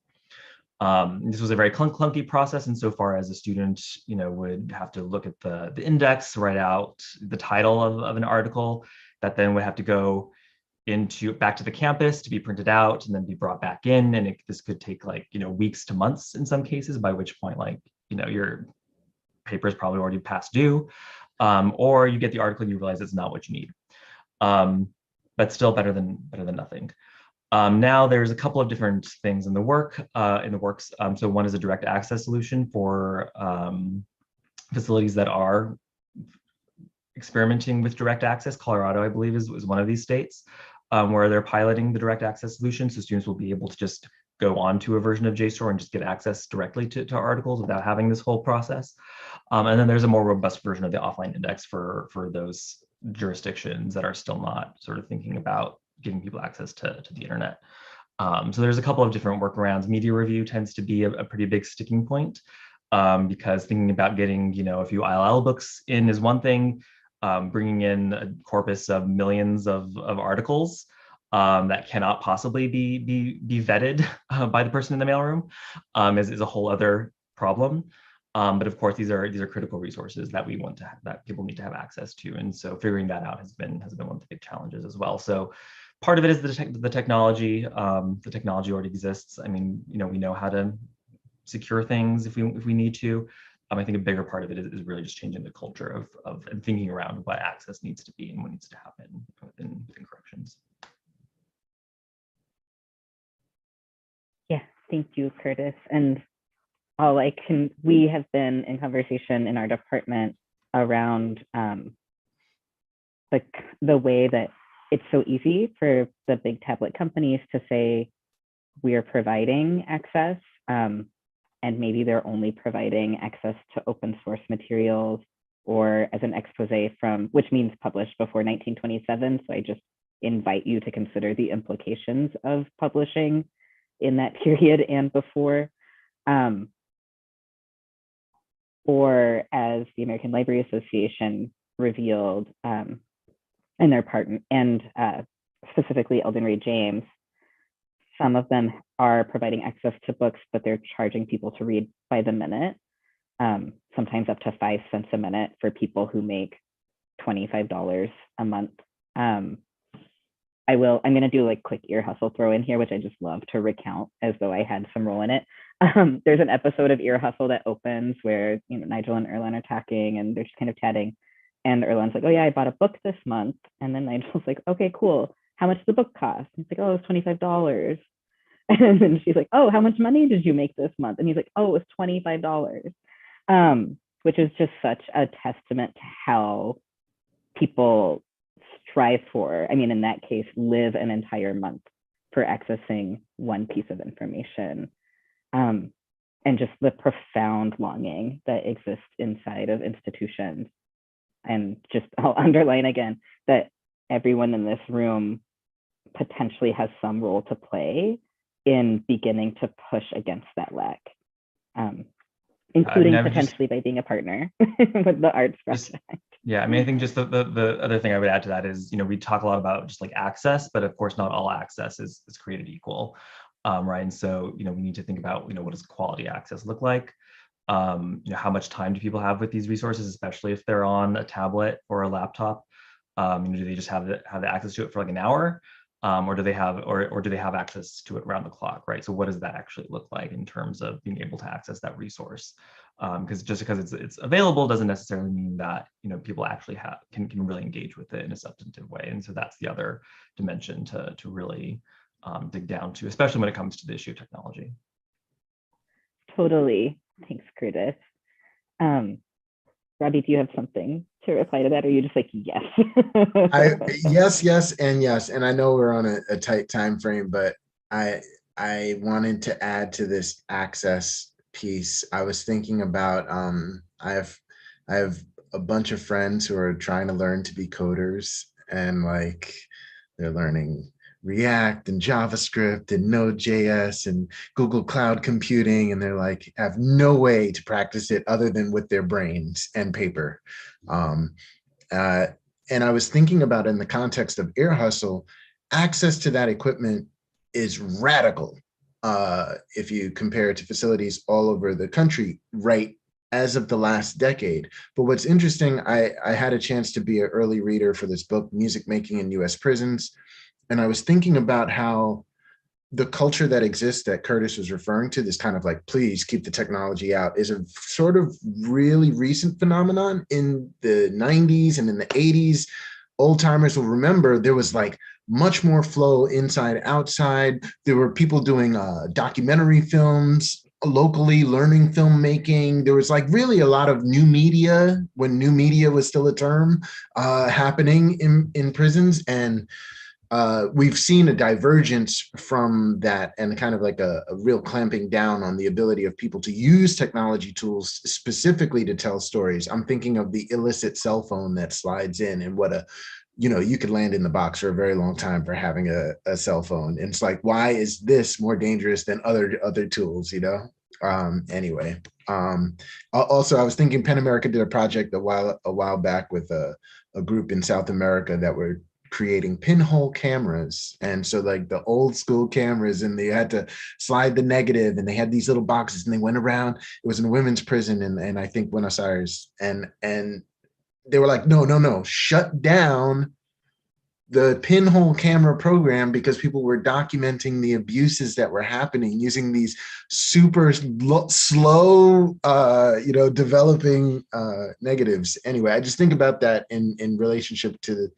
This was a very clunky process insofar as a student, would have to look at the index, write out the title of an article that then would have to go back to the campus to be printed out and then be brought back in. And this could take weeks to months in some cases, by which point your paper is probably already past due, or you get the article and you realize it's not what you need. But still better than nothing. Now there's a couple of different things in the works. So one is a direct access solution for facilities that are experimenting with direct access. Colorado, I believe, is one of these states where they're piloting the direct access solution. So students will be able to just go on to a version of JSTOR and just get access directly to articles without having this whole process. And then there's a more robust version of the offline index for those jurisdictions that are still not sort of thinking about giving people access to the internet. So there's a couple of different workarounds. Media review tends to be a pretty big sticking point, because thinking about getting a few ILL books in is one thing. Bringing in a corpus of millions of articles that cannot possibly be vetted by the person in the mailroom is a whole other problem. But of course, these are critical resources that that people need to have access to, and so figuring that out has been one of the big challenges as well. So part of it is the technology. The technology already exists. I mean, we know how to secure things if we need to. I think a bigger part of it is really just changing the culture of and thinking around what access needs to be and what needs to happen within corrections. Yeah, thank you, Curtis. And we have been in conversation in our department around the way that it's so easy for the big tablet companies to say we are providing access, and maybe they're only providing access to open source materials or as an expose from, which means published before 1927. So I just invite you to consider the implications of publishing in that period and before. Or as the American Library Association revealed in their part, and specifically Eldon Ray James, some of them are providing access to books, but they're charging people to read by the minute, sometimes up to 5 cents a minute for people who make $25 a month. I'm going to do quick ear hustle throw in here, which I just love to recount as though I had some role in it. There's an episode of Ear Hustle that opens where Nigel and Erlen are talking and they're just kind of chatting. And Erlen's like, oh yeah, I bought a book this month. And then Nigel's like, okay, cool. How much does the book cost? And he's like, oh, it's $25. And then she's like, oh, how much money did you make this month? And he's like, oh, it was $25. Which is just such a testament to how people strive for, in that case, live an entire month for accessing one piece of information. And just the profound longing that exists inside of institutions. And just I'll underline again that everyone in this room potentially has some role to play in beginning to push against that lack, including potentially by being a partner with the arts project. Yeah, I think just the other thing I would add to that is, we talk a lot about just access, but of course not all access is created equal, right? And so, we need to think about, what does quality access look like? how much time do people have with these resources, especially if they're on a tablet or a laptop? Do they just have the access to it for like an hour, or do they have access to it around the clock, right? So what does that actually look like in terms of being able to access that resource? Because just because it's available doesn't necessarily mean that people actually can really engage with it in a substantive way. And so that's the other dimension to really dig down to, especially when it comes to the issue of technology. Totally. Thanks, Curtis. Robbie, do you have something to reply to that, or are you just like, yes? Yes, and yes. And I know we're on a tight time frame, but I wanted to add to this access piece. I was thinking about I have a bunch of friends who are trying to learn to be coders, and like they're learning React and JavaScript and Node.js and Google Cloud Computing, and they're like have no way to practice it other than with their brains and paper. And I was thinking about in the context of Ear Hustle, access to that equipment is radical if you compare it to facilities all over the country, right, as of the last decade. But what's interesting, I had a chance to be an early reader for this book, Music Making in US Prisons. And I was thinking about how the culture that exists that Curtis was referring to, this kind of like, please keep the technology out, is a sort of really recent phenomenon. In the 90s and in the 80s, old timers will remember there was like much more flow inside, outside. There were people doing documentary films, locally learning filmmaking. There was like really a lot of new media, when new media was still a term, happening in prisons. And we've seen a divergence from that, and kind of like a real clamping down on the ability of people to use technology tools specifically to tell stories. I'm thinking of the illicit cell phone that slides in, and what you could land in the box for a very long time for having a cell phone. And it's like, why is this more dangerous than other tools, Anyway, also I was thinking Pen America did a project a while back with a group in South America that were creating pinhole cameras. And so like the old school cameras, and they had to slide the negative, and they had these little boxes, and they went around. It was in a women's prison in I think Buenos Aires. And they were like, no, shut down the pinhole camera program, because people were documenting the abuses that were happening using these super slow, developing negatives. Anyway, I just think about that in relationship to,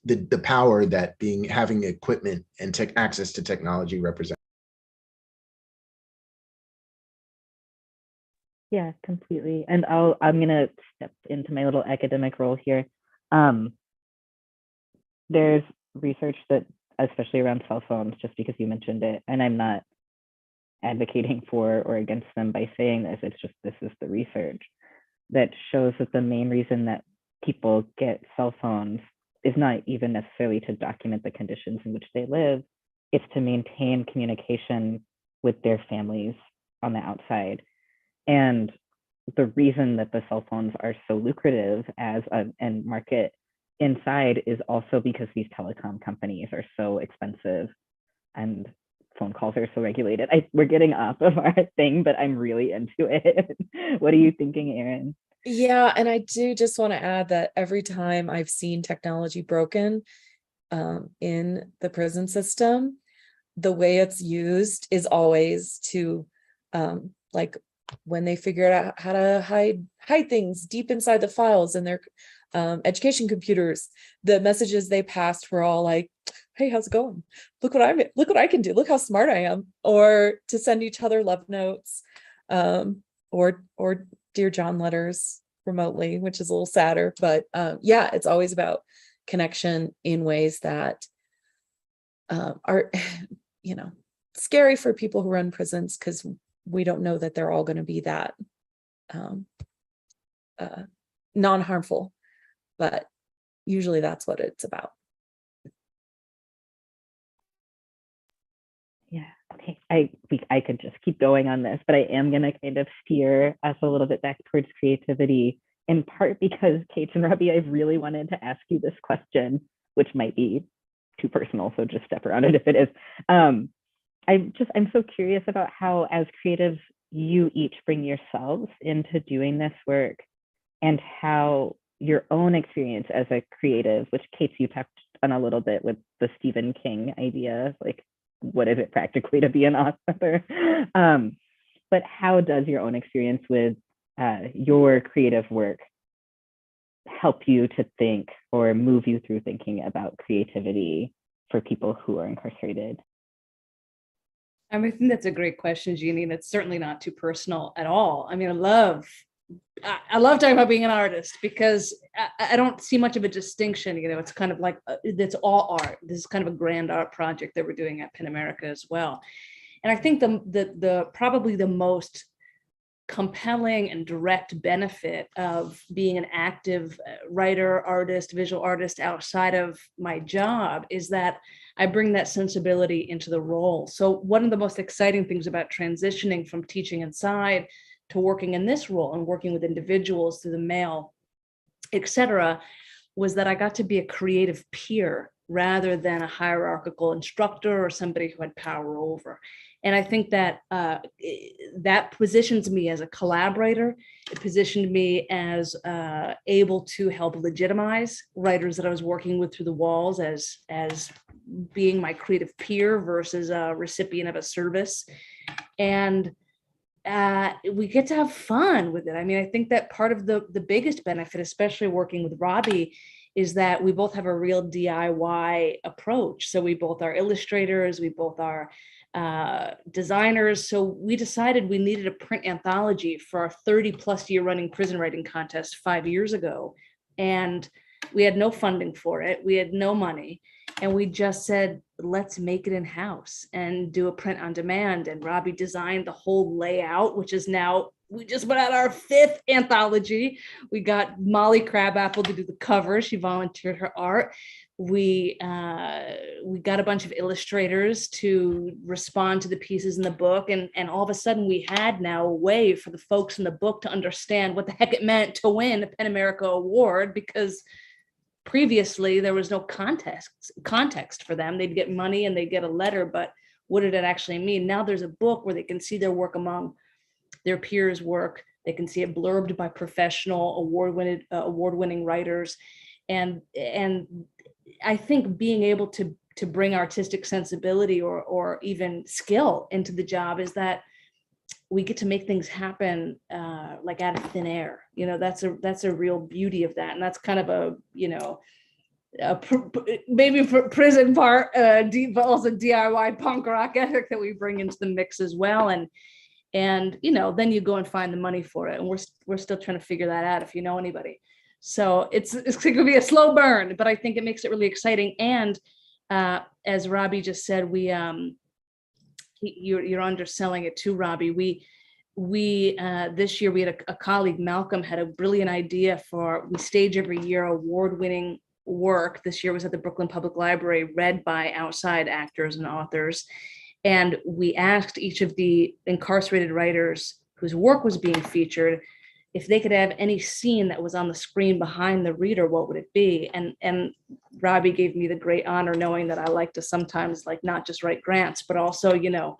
the power that having equipment and access to technology represents. Yeah, completely. And I'm gonna step into my little academic role here. There's research that, especially around cell phones, just because you mentioned it, and I'm not advocating for or against them by saying this, it's just this is the research that shows that the main reason that people get cell phones is not even necessarily to document the conditions in which they live, it's to maintain communication with their families on the outside. And the reason that the cell phones are so lucrative as an end market inside is also because these telecom companies are so expensive and phone calls are so regulated. We're getting off of our thing, but I'm really into it. What are you thinking, Erin? Yeah, and I do just want to add that every time I've seen technology broken in the prison system, the way it's used is always to like when they figured out how to hide things deep inside the files in their education computers, the messages they passed were all like, hey, how's it going? Look what I can do. Look how smart I am. Or to send each other love notes, or Dear John letters remotely, which is a little sadder. But yeah, it's always about connection in ways that are, scary for people who run prisons, because we don't know that they're all going to be that non-harmful. But usually that's what it's about. Yeah, okay. I could just keep going on this, but I am going to kind of steer us a little bit back towards creativity, in part because Kate and Robbie, I've really wanted to ask you this question, which might be too personal, so just step around it if it is. I'm so curious about how, as creatives, you each bring yourselves into doing this work, and how your own experience as a creative, which Kate, you touched on a little bit with the Stephen King idea, like what is it practically to be an author? But how does your own experience with your creative work help you to think or move you through thinking about creativity for people who are incarcerated? I mean, I think that's a great question, Jeannie, and it's certainly not too personal at all. I mean, I love talking about being an artist because I don't see much of a distinction. You know, it's kind of like it's all art. This is kind of a grand art project that we're doing at Penn America as well. And I think the probably the most compelling and direct benefit of being an active writer, artist, visual artist outside of my job is that I bring that sensibility into the role. So one of the most exciting things about transitioning from teaching inside to working in this role and working with individuals through the mail, et cetera, was that I got to be a creative peer rather than a hierarchical instructor or somebody who had power over. And I think that that positions me as a collaborator. It positioned me as able to help legitimize writers that I was working with through the walls as being my creative peer versus a recipient of a service. And we get to have fun with it. I mean, I think that part of the biggest benefit, especially working with Robbie, is that we both have a real DIY approach. So we both are illustrators, we both are designers. So we decided we needed a print anthology for our 30+ year running prison writing contest 5 years ago. And we had no funding for it. We had no money. And we just said, let's make it in-house and do a print on demand. And Robbie designed the whole layout, which is now, we just put out our 5th anthology. We got Molly Crabapple to do the cover. She volunteered her art. We got a bunch of illustrators to respond to the pieces in the book. And all of a sudden we had now a way for the folks in the book to understand what the heck it meant to win a Penn America Award, because previously there was no context for them. They'd get money and they'd get a letter, but what did it actually mean? Now there's a book where they can see their work among their peers' work. They can see it blurbed by professional award-winning writers. And I think being able to bring artistic sensibility or even skill into the job is that we get to make things happen like out of thin air. You know, that's a real beauty of that. And that's kind of a, you know, maybe prison part, but also DIY punk rock ethic that we bring into the mix as well. And you know, then you go and find the money for it. And we're still trying to figure that out if you know anybody. So it's going to be a slow burn, but I think it makes it really exciting. And as Robbie just said, you're underselling it too, Robbie. We this year we had a colleague, Malcolm, had a brilliant idea we stage every year award-winning work. This year was at the Brooklyn Public Library, read by outside actors and authors. And we asked each of the incarcerated writers whose work was being featured if they could have any scene that was on the screen behind the reader, what would it be? And Robbie gave me the great honor, knowing that I like to sometimes like not just write grants, but also, you know,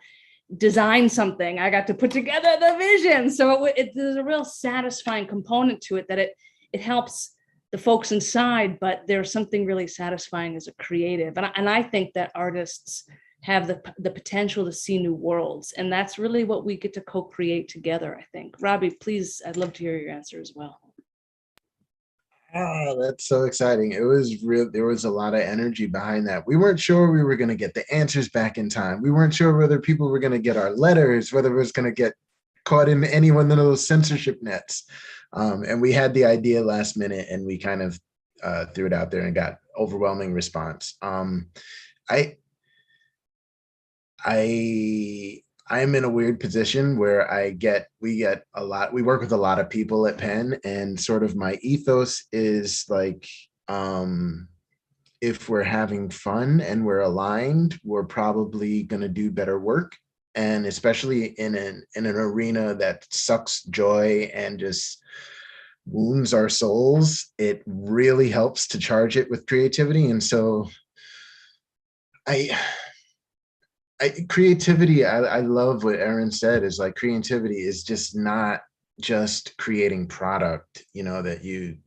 design something. I got to put together the vision. So there's a real satisfying component to it, that it helps the folks inside, but there's something really satisfying as a creative. And I think that artists have the potential to see new worlds. And that's really what we get to co-create together, I think. Robbie, please, I'd love to hear your answer as well. Oh, that's so exciting. It was real. There was a lot of energy behind that. We weren't sure we were going to get the answers back in time. We weren't sure whether people were going to get our letters, whether it was going to get caught in any one of those censorship nets. And we had the idea last minute, and we kind of threw it out there and got overwhelming response. I'm in a weird position where we work with a lot of people at Penn, and sort of my ethos is like, if we're having fun and we're aligned, we're probably going to do better work. And especially in an arena that sucks joy and just wounds our souls, it really helps to charge it with creativity. And so creativity, I love what Erin said, is like creativity is just not just creating product, that you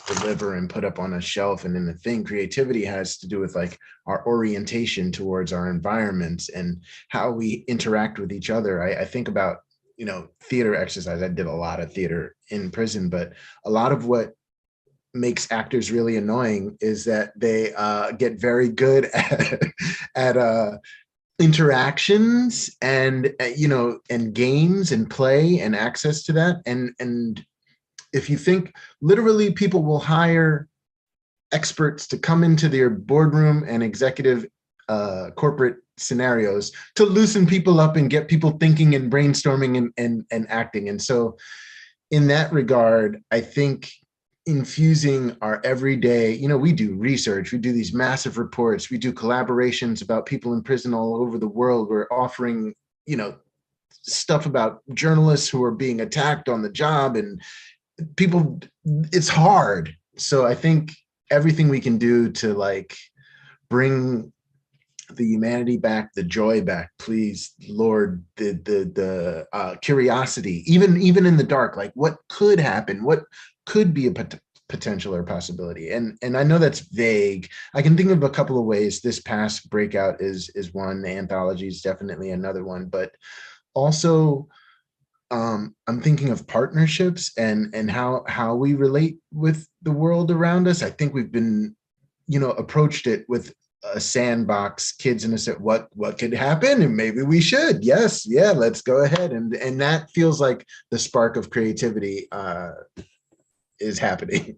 deliver and put up on a shelf and in the thing. Creativity has to do with like our orientation towards our environments and how we interact with each other. I think about, theater exercise. I did a lot of theater in prison, but a lot of what makes actors really annoying is that they get very good at interactions and and games and play and access to that, and if you think, literally people will hire experts to come into their boardroom and executive corporate scenarios to loosen people up and get people thinking and brainstorming and acting. And so in that regard, I think infusing our everyday, we do research, we do these massive reports, we do collaborations about people in prison all over the world. We're offering, stuff about journalists who are being attacked on the job, and people, it's hard. So I think everything we can do to like bring the humanity back, the joy back, please, Lord, the curiosity, even in the dark, like what could happen, what could be a potential or possibility. And I know that's vague. I can think of a couple of ways. This past breakout is one. The anthology is definitely another one, but also I'm thinking of partnerships and how we relate with the world around us. I think we've been, approached it with a sandbox, kids in a set, what could happen, and maybe we should, yes, yeah, let's go ahead, and that feels like the spark of creativity is happening.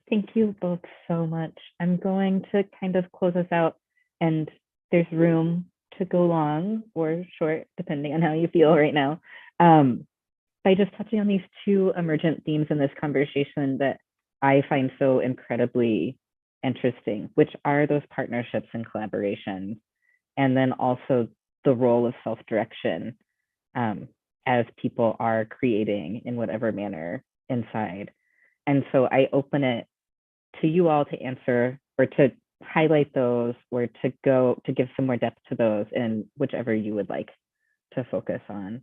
Thank you both so much. I'm going to kind of close us out, and there's room to go long or short, depending on how you feel right now, by just touching on these two emergent themes in this conversation that I find so incredibly interesting, which are those partnerships and collaborations, and then also the role of self-direction as people are creating in whatever manner inside. And so I open it to you all to answer or to highlight those, or to give some more depth to those in whichever you would like to focus on.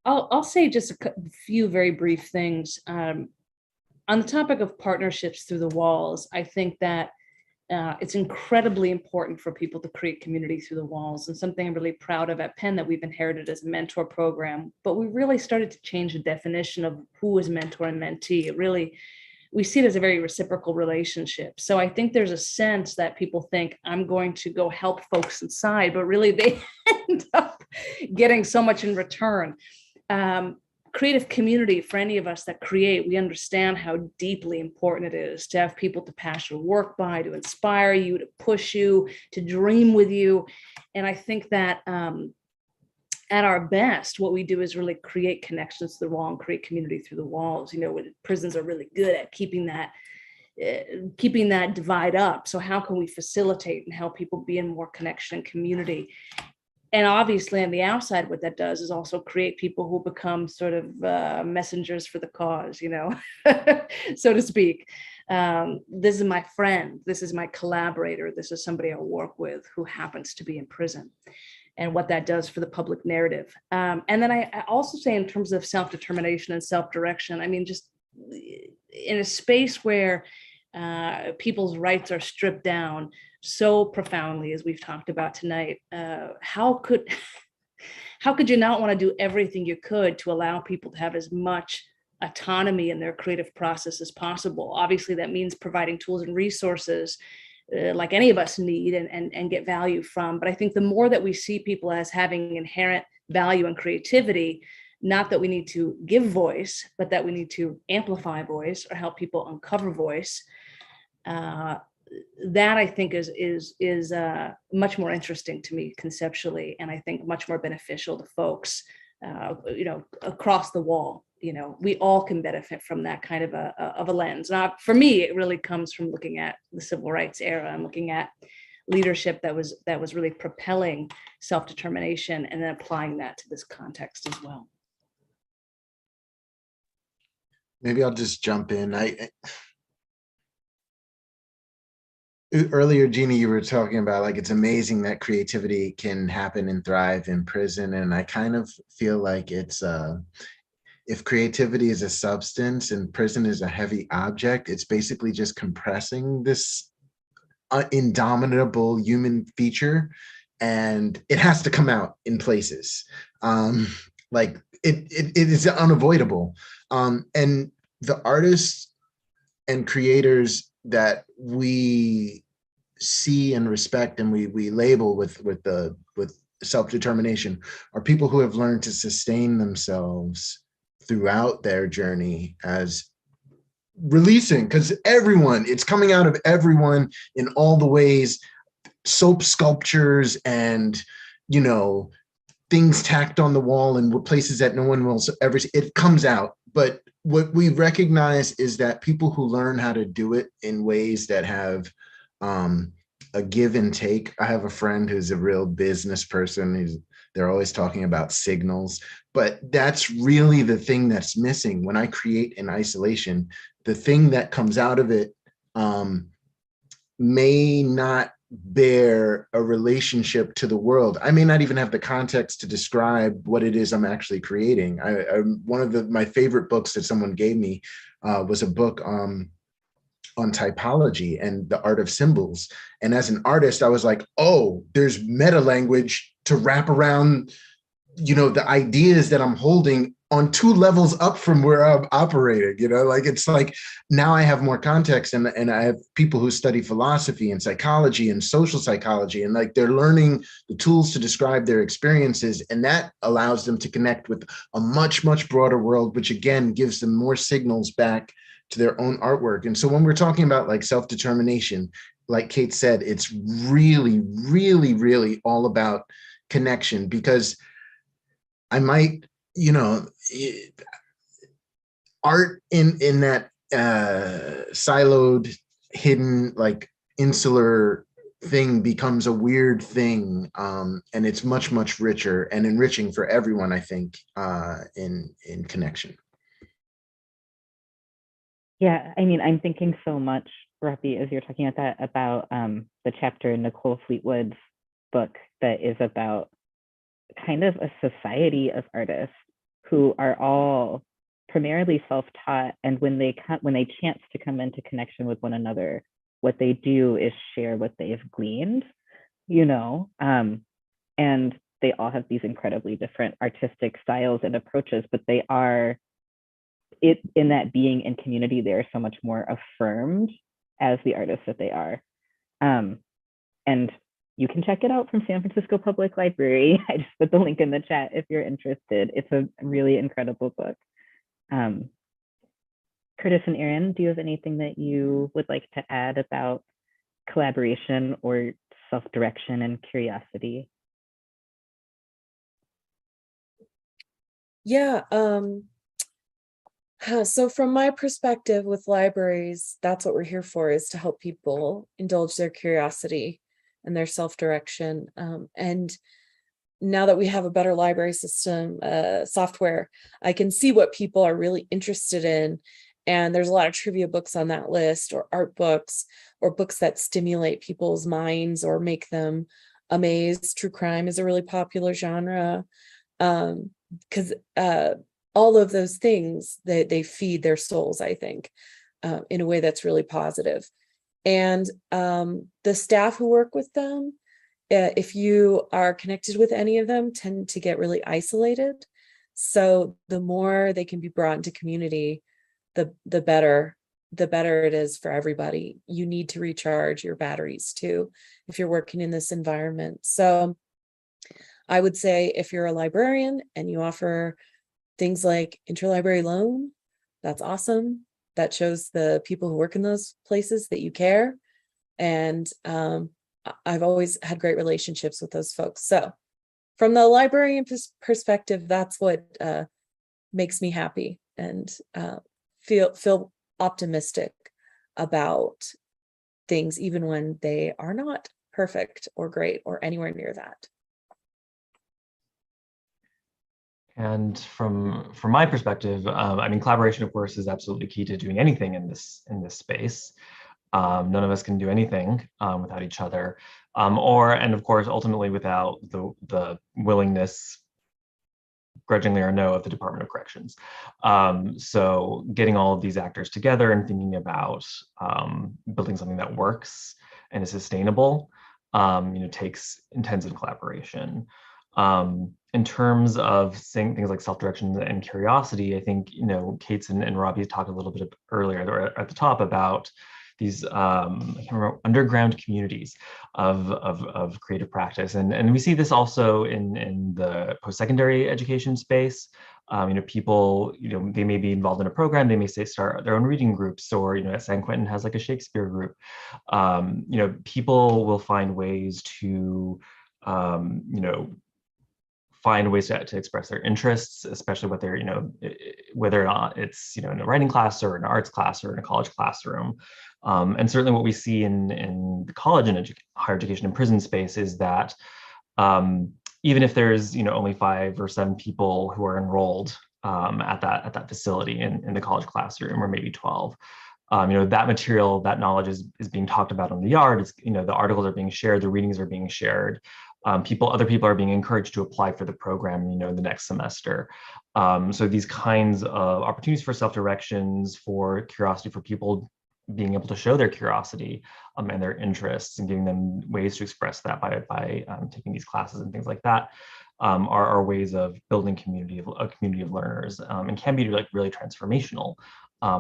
I'll say just a few very brief things. On the topic of partnerships through the walls, I think that it's incredibly important for people to create community through the walls, and something I'm really proud of at Penn that we've inherited as a mentor program, but we really started to change the definition of who is mentor and mentee. It really, we see it as a very reciprocal relationship. So I think there's a sense that people think I'm going to go help folks inside, but really they end up getting so much in return. Creative community, for any of us that create, we understand how deeply important it is to have people to pass your work by, to inspire you, to push you, to dream with you. And I think that at our best, what we do is really create connections to the wall and create community through the walls. Prisons are really good at keeping that divide up. So how can we facilitate and help people be in more connection and community? And obviously on the outside, what that does is also create people who become sort of messengers for the cause, so to speak. This is my friend, this is my collaborator, this is somebody I work with who happens to be in prison, and what that does for the public narrative. And then I also say, in terms of self-determination and self-direction, I mean, just in a space where people's rights are stripped down so profoundly, as we've talked about tonight, how could you not want to do everything you could to allow people to have as much autonomy in their creative process as possible? Obviously, that means providing tools and resources like any of us need and get value from. But I think the more that we see people as having inherent value and creativity, not that we need to give voice, but that we need to amplify voice or help people uncover voice, that I think is much more interesting to me conceptually, and I think much more beneficial to folks, across the wall. We all can benefit from that kind of a lens. Now, for me, it really comes from looking at the civil rights era and looking at leadership that was really propelling self-determination, and then applying that to this context as well. Maybe I'll just jump in. Earlier, Jeannie, you were talking about like it's amazing that creativity can happen and thrive in prison, and I kind of feel like it's if creativity is a substance and prison is a heavy object, it's basically just compressing this indomitable human feature, and it has to come out in places. Like it is unavoidable, and the artists and creators that we see and respect and we label with self-determination are people who have learned to sustain themselves throughout their journey as releasing, because everyone, it's coming out of everyone in all the ways, soap sculptures and, you know, things tacked on the wall and places that no one will ever see. It comes out. But what we recognize is that people who learn how to do it in ways that have a give and take. I have a friend who's a real business person. They're always talking about signals, but that's really the thing that's missing. When I create in isolation, the thing that comes out of it may not bear a relationship to the world. I may not even have the context to describe what it is I'm actually creating. One of my favorite books that someone gave me was a book on typology and the art of symbols. And as an artist, I was like, oh, there's meta language to wrap around, you know, the ideas that I'm holding on 2 levels up from where I'm operating, you know, like, it's like, now I have more context, and I have people who study philosophy and psychology and social psychology, and like, they're learning the tools to describe their experiences. And that allows them to connect with a much, much broader world, which again, gives them more signals back to their own artwork. And so when we're talking about like self-determination, like Kate said, it's really, really, really all about connection, because I might, you know, art in that siloed, hidden, like insular thing becomes a weird thing, and it's much, much richer and enriching for everyone, I think, in connection. Yeah, I mean, I'm thinking so much, Rafi, as you're talking about that, about the chapter in Nicole Fleetwood's book that is about kind of a society of artists who are all primarily self-taught, and when they chance to come into connection with one another, what they do is share what they've gleaned, you know, and they all have these incredibly different artistic styles and approaches, but they are in that being in community, they are so much more affirmed as the artists that they are. And you can check it out from San Francisco Public Library. I just put the link in the chat if you're interested. It's a really incredible book. Curtis and Erin, do you have anything that you would like to add about collaboration or self-direction and curiosity? Yeah. So from my perspective with libraries, that's what we're here for, is to help people indulge their curiosity and their self-direction. And now that we have a better library system, software, I can see what people are really interested in. And there's a lot of trivia books on that list, or art books, or books that stimulate people's minds or make them amazed. True crime is a really popular genre, because all of those things, they feed their souls, I think, in a way that's really positive. And the staff who work with them, if you are connected with any of them, tend to get really isolated. So the more they can be brought into community, the better it is for everybody. You need to recharge your batteries too, if you're working in this environment. So I would say, if you're a librarian and you offer things like interlibrary loan, that's awesome. That shows the people who work in those places that you care. And I've always had great relationships with those folks. So from the librarian perspective, that's what makes me happy and feel optimistic about things, even when they are not perfect or great or anywhere near that. And from my perspective, I mean, collaboration, of course, is absolutely key to doing anything in this space. None of us can do anything without each other, and of course, ultimately without the willingness, grudgingly or no, of the Department of Corrections. So getting all of these actors together and thinking about building something that works and is sustainable, takes intensive collaboration. In terms of saying things like self-direction and curiosity, I think, Kate's and Robbie talked a little bit earlier or at the top about these I can't remember, underground communities of creative practice, and we see this also in the post-secondary education space. People, they may be involved in a program, they may start their own reading groups, or at San Quentin has like a Shakespeare group. People will find ways to find ways to express their interests, especially whether whether or not it's in a writing class or an arts class or in a college classroom. And certainly what we see in the college and higher education and prison space is that even if there's only 5 or 7 people who are enrolled at that facility in the college classroom, or maybe 12, that material, that knowledge is being talked about on the yard. It's, the articles are being shared, the readings are being shared. Other people are being encouraged to apply for the program, the next semester. So these kinds of opportunities for self-directions, for curiosity, for people being able to show their curiosity and their interests, and giving them ways to express that by taking these classes and things like that, are ways of building a community of learners, and can be really transformational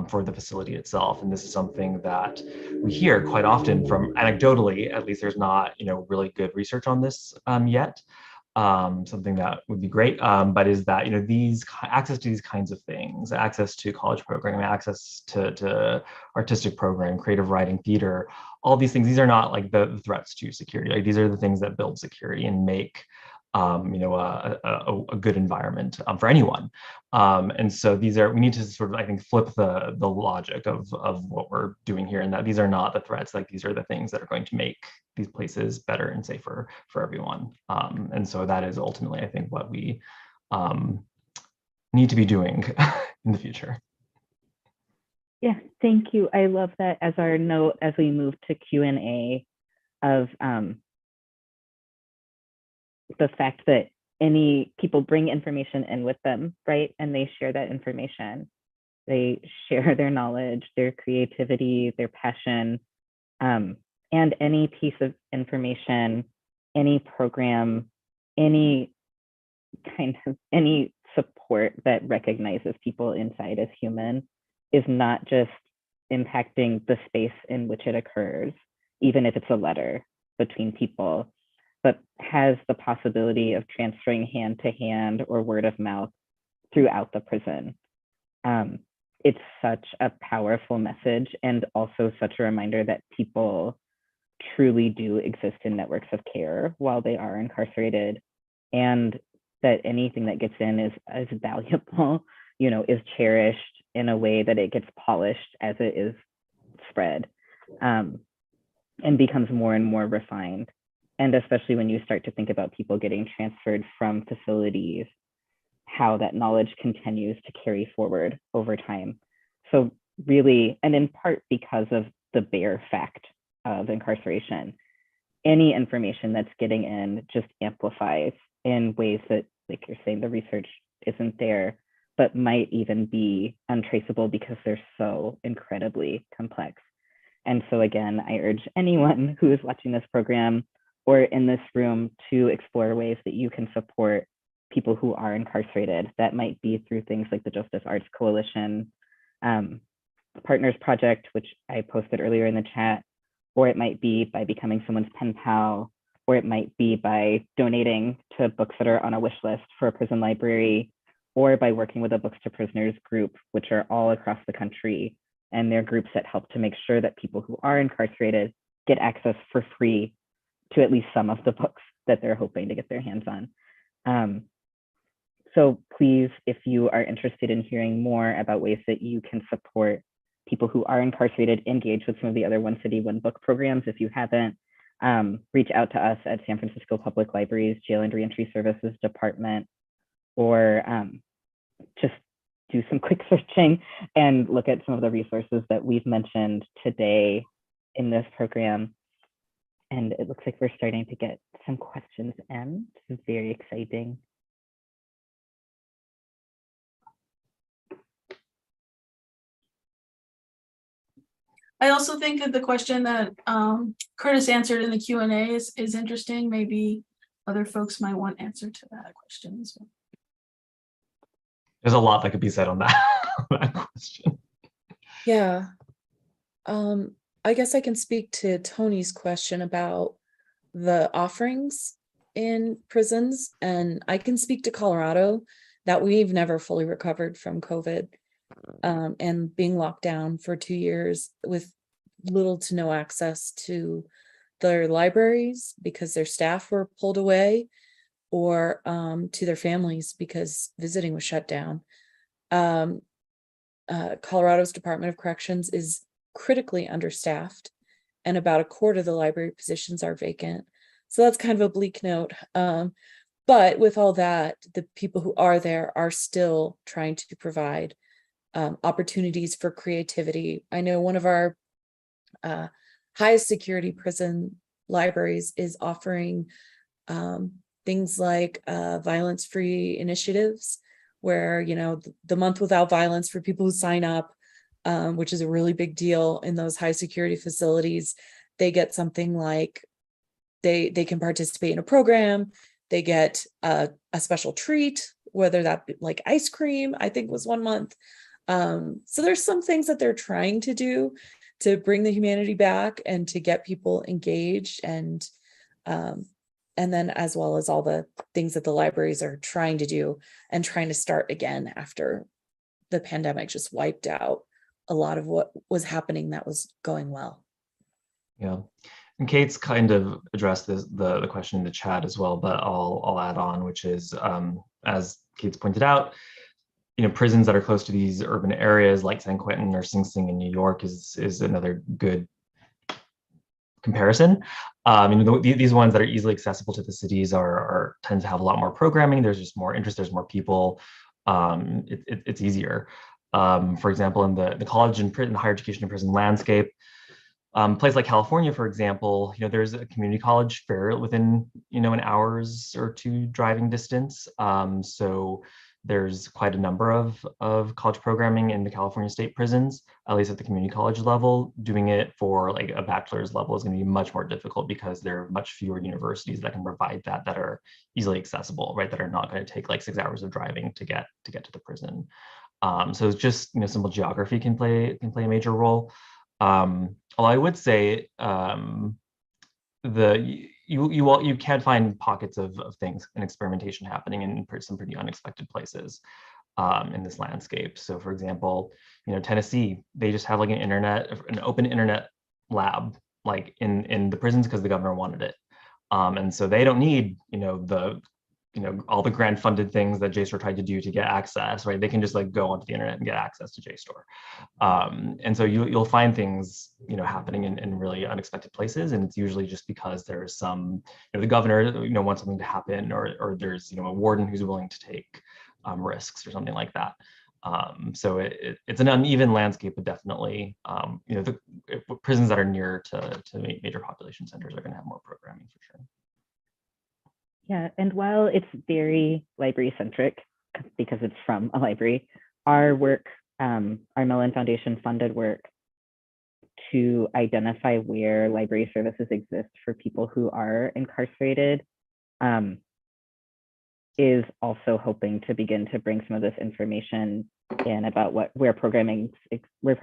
for the facility itself. And this is something that we hear quite often from, anecdotally, at least there's not really good research on this yet. Something that would be great, but is that these access to these kinds of things, access to college programming, access to artistic program, creative writing, theater, all these things, these are not like the threats to security. Like, these are the things that build security and make a good environment for anyone. And so we need to sort of, I think, flip the logic of what we're doing here, and that these are not the threats. Like, these are the things that are going to make these places better and safer for everyone. And so that is ultimately, I think, what we need to be doing in the future. Yeah, thank you. I love that as our note as we move to Q&A of the fact that any people bring information in with them, right? And they share that information. They share their knowledge, their creativity, their passion, and any piece of information, any program, any support that recognizes people inside as human is not just impacting the space in which it occurs, even if it's a letter between people, but has the possibility of transferring hand to hand or word of mouth throughout the prison. It's such a powerful message, and also such a reminder that people truly do exist in networks of care while they are incarcerated, and that anything that gets in is valuable, is cherished in a way that it gets polished as it is spread, and becomes more and more refined. And especially when you start to think about people getting transferred from facilities, how that knowledge continues to carry forward over time. So really, and in part because of the bare fact of incarceration, any information that's getting in just amplifies in ways that, like you're saying, the research isn't there, but might even be untraceable because they're so incredibly complex. And so again, I urge anyone who is watching this program or in this room to explore ways that you can support people who are incarcerated. That might be through things like the Justice Arts Coalition Partners Project, which I posted earlier in the chat, or it might be by becoming someone's pen pal, or it might be by donating to books that are on a wish list for a prison library, or by working with a Books to Prisoners group, which are all across the country. And they're groups that help to make sure that people who are incarcerated get access for free to at least some of the books that they're hoping to get their hands on. So please, if you are interested in hearing more about ways that you can support people who are incarcerated, engage with some of the other One City, One Book programs. If you haven't, reach out to us at San Francisco Public Library's Jail and Reentry Services Department, or just do some quick searching and look at some of the resources that we've mentioned today. in this program. And it looks like we're starting to get some questions in. This is very exciting. I also think that the question that Curtis answered in the Q&A is interesting. Maybe other folks might want answer to that question as well. There's a lot that could be said on that, that question. Yeah. I guess I can speak to Tony's question about the offerings in prisons, and I can speak to Colorado that we've never fully recovered from COVID and being locked down for 2 years with little to no access to their libraries because their staff were pulled away, or to their families because visiting was shut down. Colorado's Department of Corrections is critically understaffed, and about a quarter of the library positions are vacant. So that's kind of a bleak note. But with all that, the people who are there are still trying to provide opportunities for creativity. I know one of our highest security prison libraries is offering things like violence-free initiatives, where, you know, the month without violence for people who sign up, which is a really big deal in those high security facilities. They get something like they can participate in a program. They get a special treat, whether that be like ice cream, I think was 1 month. So there's some things that they're trying to do to bring the humanity back and to get people engaged, and then as well as all the things that the libraries are trying to do and trying to start again after the pandemic just wiped out a lot of what was happening that was going well. Yeah, and Kate's kind of addressed this, the question in the chat as well, but I'll add on, which is, as Kate's pointed out, you know, prisons that are close to these urban areas like San Quentin or Sing Sing in New York is another good comparison. These ones that are easily accessible to the cities are tend to have a lot more programming. There's just more interest. There's more people. It's easier. For example, in the college and the higher education and prison landscape, place like California, for example, you know, there's a community college fair within, you know, an hour's or two driving distance. So there's quite a number of college programming in the California state prisons, at least at the community college level. Doing it for like a bachelor's level is going to be much more difficult because there are much fewer universities that can provide that are easily accessible, right? That are not going to take like 6 hours of driving to get to the prison. So it's just, you know, simple geography can play a major role. Although I would say you can find pockets of things and experimentation happening in some pretty unexpected places in this landscape. So for example, you know, Tennessee, they just have like an open internet lab like in the prisons because the governor wanted it. And so they don't need, you know, all the grant funded things that JSTOR tried to do to get access, right? They can just like go onto the internet and get access to JSTOR. And so you'll find things, you know, happening in really unexpected places. And it's usually just because there's some, you know, the governor, you know, wants something to happen, or there's, you know, a warden who's willing to take risks or something like that. So it's an uneven landscape, but definitely, you know, the prisons that are near to major population centers are going to have more programming for sure. Yeah, and while it's very library centric because it's from a library, our work, our Mellon Foundation funded work to identify where library services exist for people who are incarcerated is also hoping to begin to bring some of this information in about where programming exists, where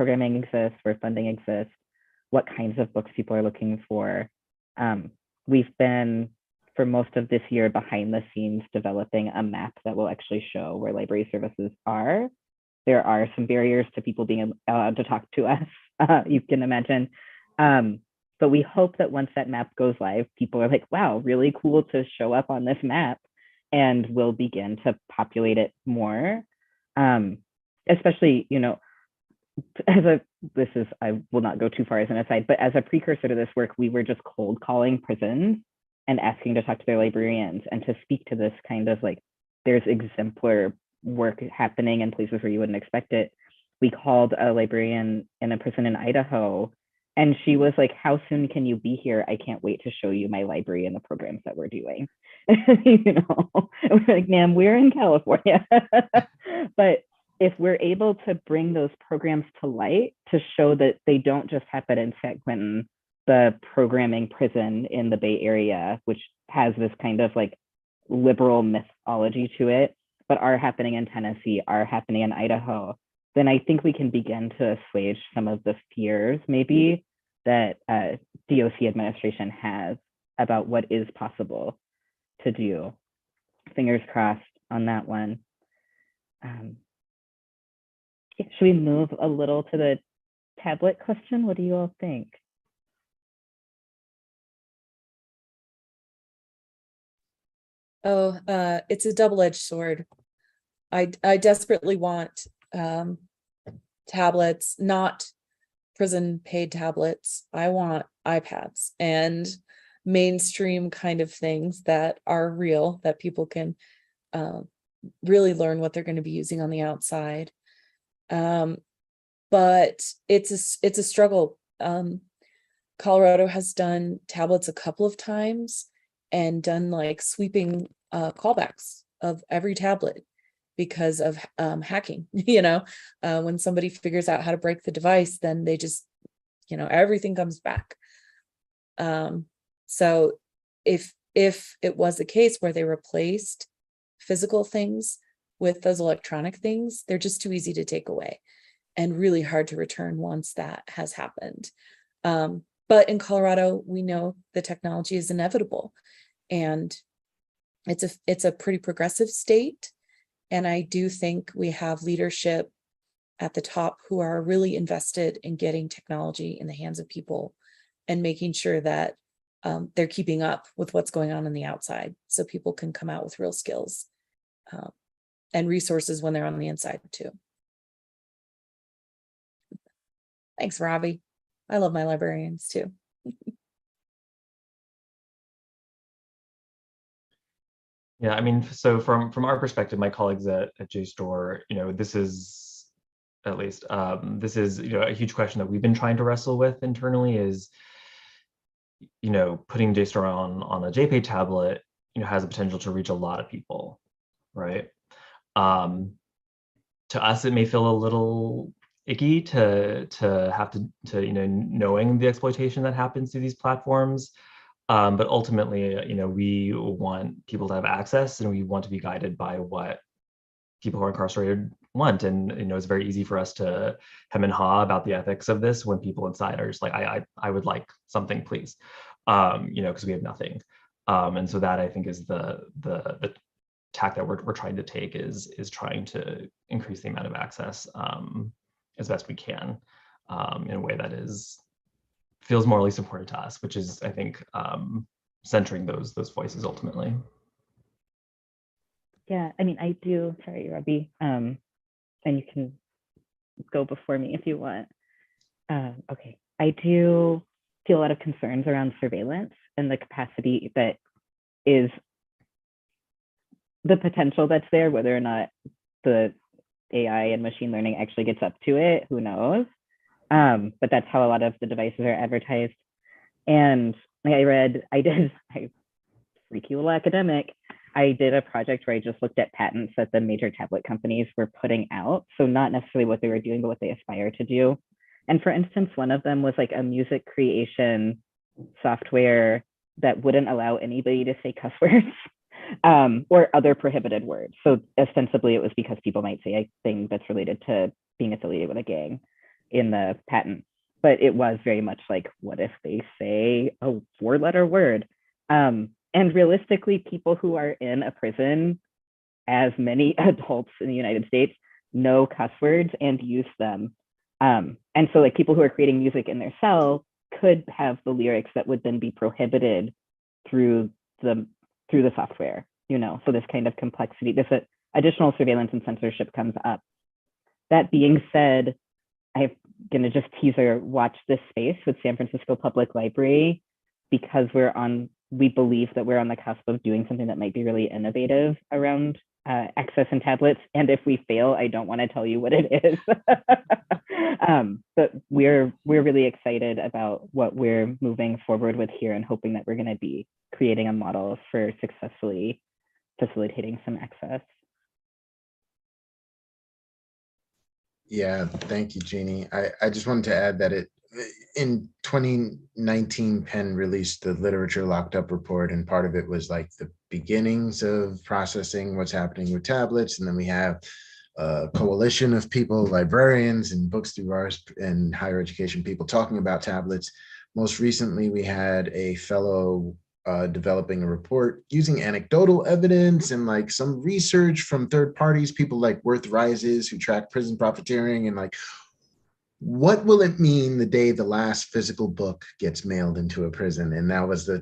funding exists, what kinds of books people are looking for. We've been, for most of this year, behind the scenes developing a map that will actually show where library services are. There are some barriers to people being allowed to talk to us, you can imagine. But we hope that once that map goes live, people are like, wow, really cool to show up on this map, and we'll begin to populate it more. Especially, you know, I will not go too far as an aside, but as a precursor to this work, we were just cold calling prisons and asking to talk to their librarians and to speak to this kind of like, there's exemplar work happening in places where you wouldn't expect it. We called a librarian in a prison in Idaho And she was like, how soon can you be here? I can't wait to show you my library and the programs that we're doing. You know, and we're like, ma'am, we're in California. But if we're able to bring those programs to light to show that they don't just happen in San Quentin, the programming prison in the Bay Area, which has this kind of like liberal mythology to it, but are happening in Tennessee, are happening in Idaho, then I think we can begin to assuage some of the fears maybe that DOC administration has about what is possible to do. Fingers crossed on that one. Should we move a little to the tablet question? What do you all think? Oh, it's a double-edged sword. I desperately want tablets, not prison paid tablets. I want iPads and mainstream kind of things that are real, that people can really learn what they're going to be using on the outside. But it's a struggle. Colorado has done tablets a couple of times and done like sweeping callbacks of every tablet because of hacking. You know, when somebody figures out how to break the device, then they just, you know, everything comes back. So if it was the case where they replaced physical things with those electronic things, they're just too easy to take away and really hard to return once that has happened. But in Colorado, we know the technology is inevitable, and it's a pretty progressive state. And I do think we have leadership at the top who are really invested in getting technology in the hands of people and making sure that they're keeping up with what's going on the outside, so people can come out with real skills and resources when they're on the inside too. Thanks, Robbie. I love my librarians too. Yeah, I mean, so from our perspective, my colleagues at JSTOR, you know, this is at least this is, you know, a huge question that we've been trying to wrestle with internally is, you know, putting JSTOR on a JPay tablet, you know, has the potential to reach a lot of people, right? To us, it may feel a little icky to have to you know, knowing the exploitation that happens to these platforms. But ultimately, you know, we want people to have access, and we want to be guided by what people who are incarcerated want. And, you know, it's very easy for us to hem and haw about the ethics of this when people inside are just like, I would like something, please, you know, because we have nothing. And so that, I think, is the tack that we're trying to take, is trying to increase the amount of access as best we can, in a way that feels morally supported to us, which is, I think, centering those voices ultimately. Yeah, I mean, I do, sorry, Robbie, and you can go before me if you want. Okay, I do feel a lot of concerns around surveillance and the capacity that is the potential that's there, whether or not the AI and machine learning actually gets up to it, who knows? But that's how a lot of the devices are advertised. And freaky little academic, I did a project where I just looked at patents that the major tablet companies were putting out. So not necessarily what they were doing, but what they aspire to do. And for instance, one of them was like a music creation software that wouldn't allow anybody to say cuss words or other prohibited words. So ostensibly it was because people might say a thing that's related to being affiliated with a gang in the patent. But it was very much like, what if they say a 4-letter word? And realistically, people who are in a prison, as many adults in the United States, know cuss words and use them. And so like people who are creating music in their cell could have the lyrics that would then be prohibited through the software, you know, so this kind of complexity, this additional surveillance and censorship comes up. That being said, I'm going to just teaser watch this space with San Francisco Public Library, because we believe that we're on the cusp of doing something that might be really innovative around access and tablets. And if we fail, I don't want to tell you what it is. But we're really excited about what we're moving forward with here and hoping that we're going to be creating a model for successfully facilitating some access. Yeah, thank you, Jeannie. I just wanted to add that in 2019, Penn released the Literature Locked Up report, and part of it was like the beginnings of processing what's happening with tablets. And then we have a coalition of people, librarians and books through ours and higher education people talking about tablets. Most recently, we had a fellow developing a report using anecdotal evidence and like some research from third parties, people like Worth Rises who track prison profiteering, and like, what will it mean the day the last physical book gets mailed into a prison? And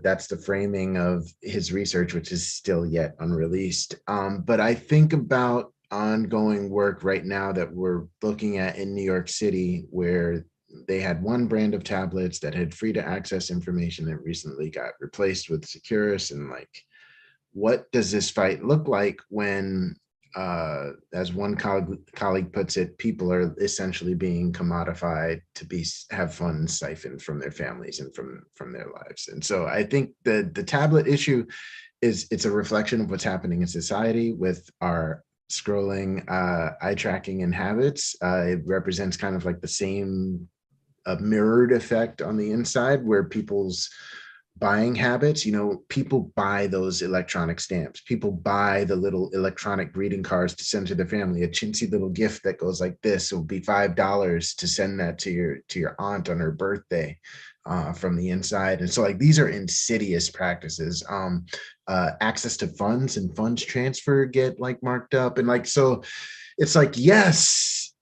that's the framing of his research, which is still yet unreleased. But I think about ongoing work right now that we're looking at in New York City, where they had one brand of tablets that had free to access information that recently got replaced with Securus. And like, what does this fight look like when, as one colleague puts it, people are essentially being commodified to have funds siphoned from their families and from their lives? And so I think the tablet issue it's a reflection of what's happening in society with our scrolling, eye tracking and habits. It represents kind of like the same mirrored effect on the inside, where people's buying habits, people buy those electronic stamps, people buy the little electronic greeting cards to send to their family, a chintzy little gift that goes like this. It will be $5 to send that to your aunt on her birthday, from the inside. And so like, these are insidious practices. Access to funds and funds transfer get like marked up, and like, so it's like, yes,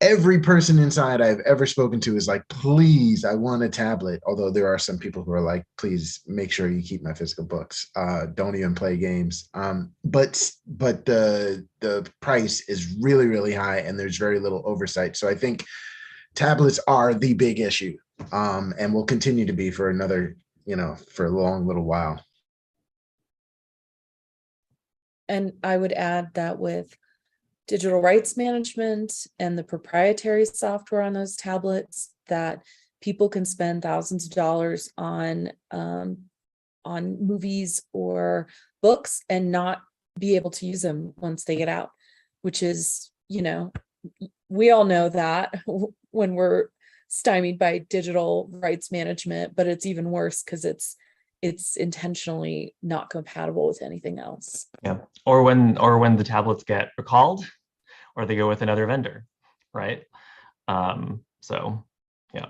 every person inside I've ever spoken to is like, please, I want a tablet. Although there are some people who are like, please make sure you keep my physical books. Don't even play games. But the price is really, really high, and there's very little oversight. So I think tablets are the big issue, and will continue to be for another, for a long little while. And I would add that with digital rights management and the proprietary software on those tablets, that people can spend thousands of dollars on movies or books and not be able to use them once they get out, which is, we all know that when we're stymied by digital rights management, but it's even worse because it's intentionally not compatible with anything else. Yeah, or when the tablets get recalled, or they go with another vendor, right? So yeah.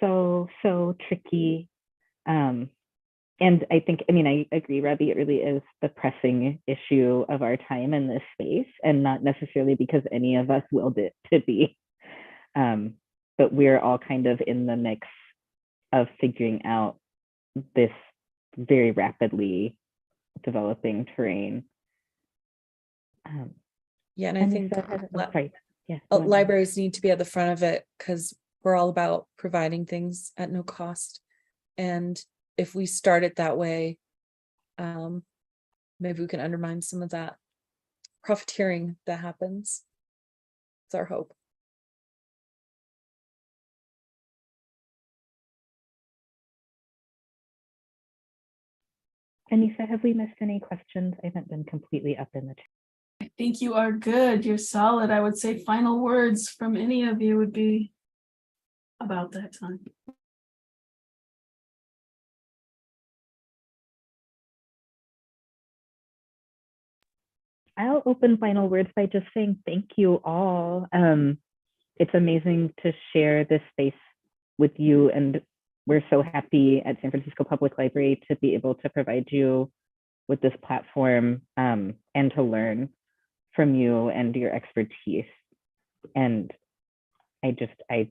So tricky. And I think, I agree, Ravi, it really is the pressing issue of our time in this space, and not necessarily because any of us willed it to be. But we're all kind of in the mix of figuring out this very rapidly developing terrain. Yeah, and I think Yeah, libraries need to be at the front of it, because we're all about providing things at no cost. And if we start it that way, maybe we can undermine some of that profiteering that happens. It's our hope. Anissa, have we missed any questions? I haven't been completely up in the chat. I think you are good. You're solid. I would say final words from any of you would be about that time. I'll open final words by just saying thank you all. It's amazing to share this space with you, and we're so happy at San Francisco Public Library to be able to provide you with this platform, and to learn from you and your expertise. And I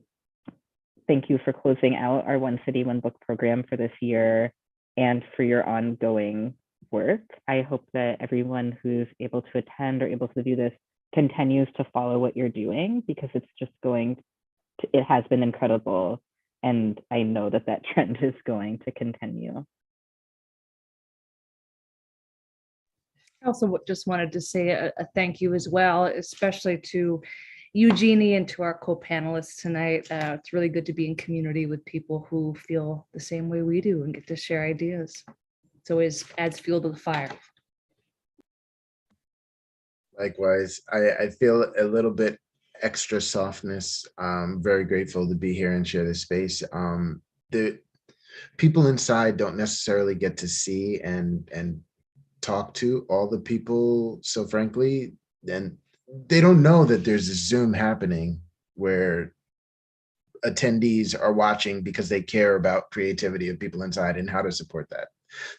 thank you for closing out our One City, One Book program for this year, and for your ongoing work. I hope that everyone who's able to attend or able to do this continues to follow what you're doing, because it's just it has been incredible. And I know that trend is going to continue. I also just wanted to say a thank you as well, especially to you, Jeanie, and to our co-panelists tonight. It's really good to be in community with people who feel the same way we do and get to share ideas. It always adds fuel to the fire. Likewise, I feel a little bit extra softness. Very grateful to be here and share this space. The people inside don't necessarily get to see and talk to all the people. So frankly, and they don't know that there's a Zoom happening where attendees are watching because they care about creativity of people inside and how to support that.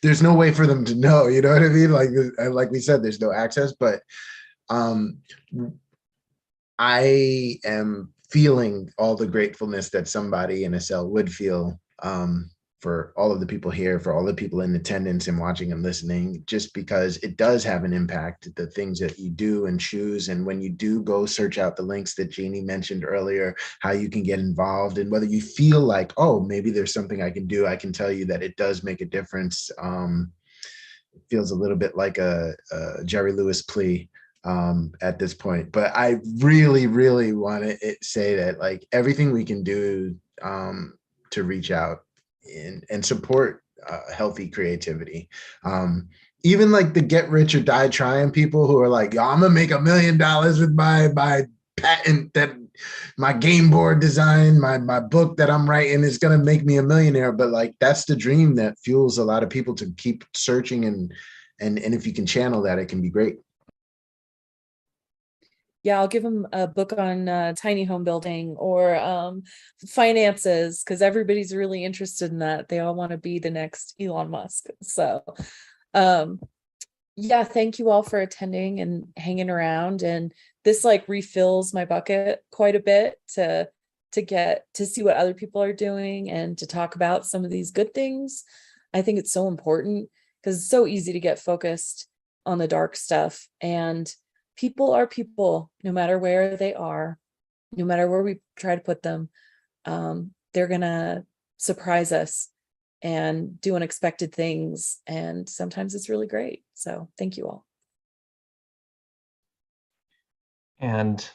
There's no way for them to know, you know what I mean? Like we said, there's no access, but I am feeling all the gratefulness that somebody in a cell would feel for all of the people here, for all the people in attendance and watching and listening, just because it does have an impact, the things that you do and choose. And when you do go search out the links that Jeanie mentioned earlier, how you can get involved and whether you feel like, oh, maybe there's something I can do, I can tell you that it does make a difference. It feels a little bit like a Jerry Lewis plea at this point, but I really, really want to say that like everything we can do to reach out and support healthy creativity. Even like the get rich or die trying people who are like, yo, I'm gonna make $1 million with my patent, that my game board design, my book that I'm writing is gonna make me a millionaire. But like that's the dream that fuels a lot of people to keep searching, and if you can channel that, it can be great. Yeah, I'll give them a book on tiny home building or finances, because everybody's really interested in that. They all want to be the next Elon Musk. So yeah, thank you all for attending and hanging around. And this like refills my bucket quite a bit to get to see what other people are doing and to talk about some of these good things. I think it's so important because it's so easy to get focused on the dark stuff, and people are people, no matter where they are, no matter where we try to put them. They're gonna surprise us and do unexpected things. And sometimes it's really great. So thank you all. And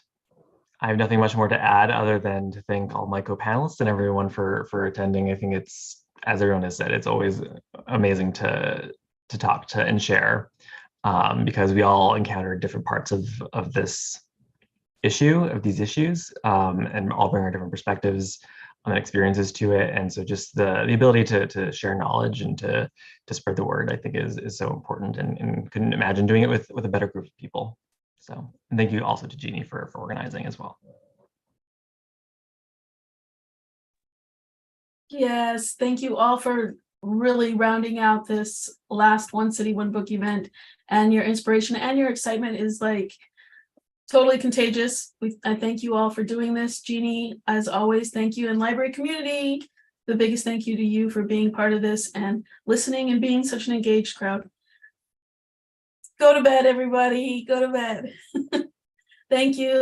I have nothing much more to add other than to thank all my co-panelists and everyone for attending. I think it's, as everyone has said, it's always amazing to talk to and share. Because we all encounter different parts of this issue, of these issues, and all bring our different perspectives and experiences to it. And so just the ability to share knowledge and to spread the word, I think is so important, and couldn't imagine doing it with a better group of people. So, and thank you also to Jeanie for organizing as well. Yes, thank you all for really rounding out this last One City, One Book event, and your inspiration and your excitement is like totally contagious. I thank you all for doing this. Jeanie, as always, thank you. And library community, the biggest thank you to you for being part of this and listening and being such an engaged crowd. Go to bed, everybody. Go to bed. Thank you.